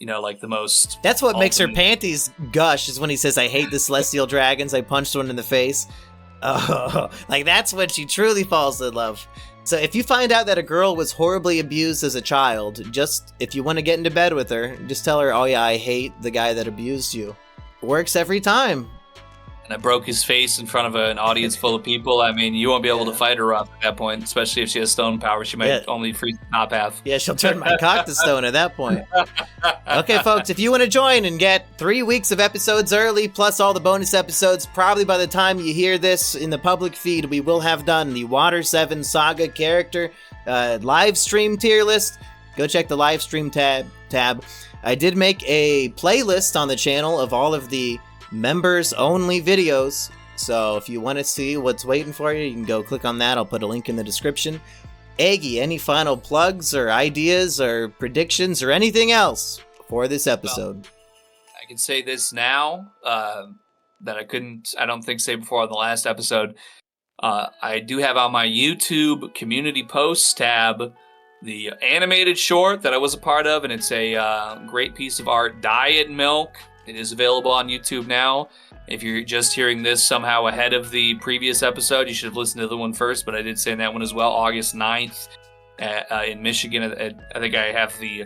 like the most. That's what makes her panties gush is when he says, "I hate the Celestial Dragons. I punched one in the face." Oh, like that's when she truly falls in love. So if you find out that a girl was horribly abused as a child, just if you want to get into bed with her, just tell her, "Oh yeah, I hate the guy that abused you." Works every time. And I broke his face in front of an audience full of people. I mean, you won't be able to fight her up at that point, especially if she has stone power. She might only freeze the top half. Yeah, she'll turn my cock to stone at that point. Okay, folks, if you want to join and get 3 weeks of episodes early, plus all the bonus episodes, probably by the time you hear this in the public feed, we will have done the Water 7 Saga character live stream tier list. Go check the live stream tab. I did make a playlist on the channel of all of the members only videos, so if you want to see what's waiting for you, you can go click on that. I'll put a link in the description. Eggy, any final plugs or ideas or predictions or anything else for this episode? Well, I can say this now that I don't think say before on the last episode. I do have on my YouTube community posts tab the animated short that I was a part of, and it's a great piece of art, Diet Milk. It is available on YouTube now. If you're just hearing this somehow ahead of the previous episode, you should have listened to the one first, but I did say in that one as well, August 9th in Michigan. I think I have the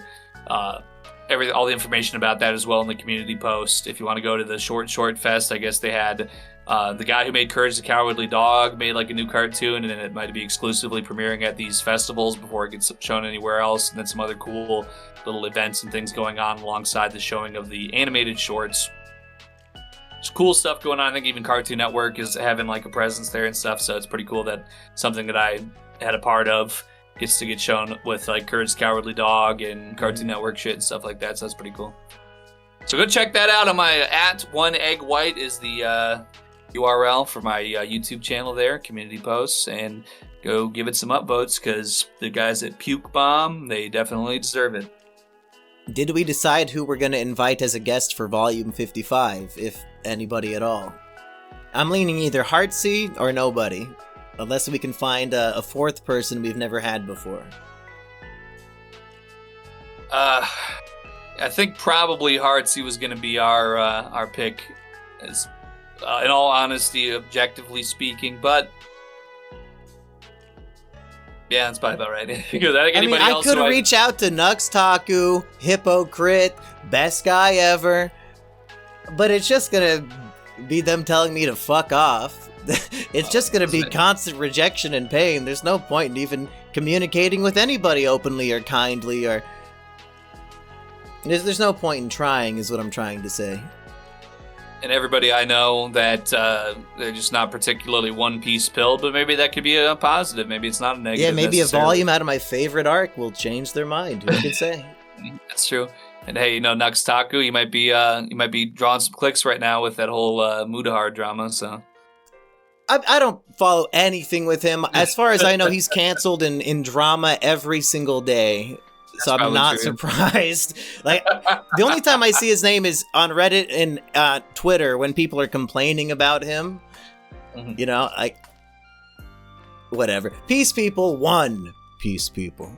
all the information about that as well in the community post. If you want to go to the Short Fest, I guess they had the guy who made Courage the Cowardly Dog made like a new cartoon, and then it might be exclusively premiering at these festivals before it gets shown anywhere else, and then some other cool little events and things going on alongside the showing of the animated shorts. There's cool stuff going on. I think even Cartoon Network is having like a presence there and stuff, so it's pretty cool that something that I had a part of gets to get shown with like Courage the Cowardly Dog and Cartoon Network shit and stuff like that, so that's pretty cool. So go check that out on my @OneEggWhite is the URL for my YouTube channel there, community posts, and go give it some upvotes because the guys at Puke Bomb, they definitely deserve it. Did we decide who we're going to invite as a guest for Volume 55, if anybody at all? I'm leaning either Heartsy or nobody, unless we can find a fourth person we've never had before. I think probably Heartsy was going to be our pick, as in all honesty, objectively speaking, but yeah, that's probably about right. I could reach out to Nux Taku, Hypocrite, best guy ever, but it's just gonna be them telling me to fuck off. It's just gonna be constant rejection and pain. There's no point in even communicating with anybody openly or kindly, or there's no point in trying, is what I'm trying to say. And everybody I know that they're just not particularly One Piece pilled, but maybe that could be a positive. Maybe it's not a negative. Yeah, maybe a volume out of my favorite arc will change their mind. Who could say? That's true. And hey, Nux Taku, you might be drawing some clicks right now with that whole Mudahar drama. So I don't follow anything with him. As far as I know, he's canceled in drama every single day. So I'm not surprised. Like, the only time I see his name is on Reddit and Twitter when people are complaining about him. Mm-hmm. Like, whatever. Peace people, one. Peace people.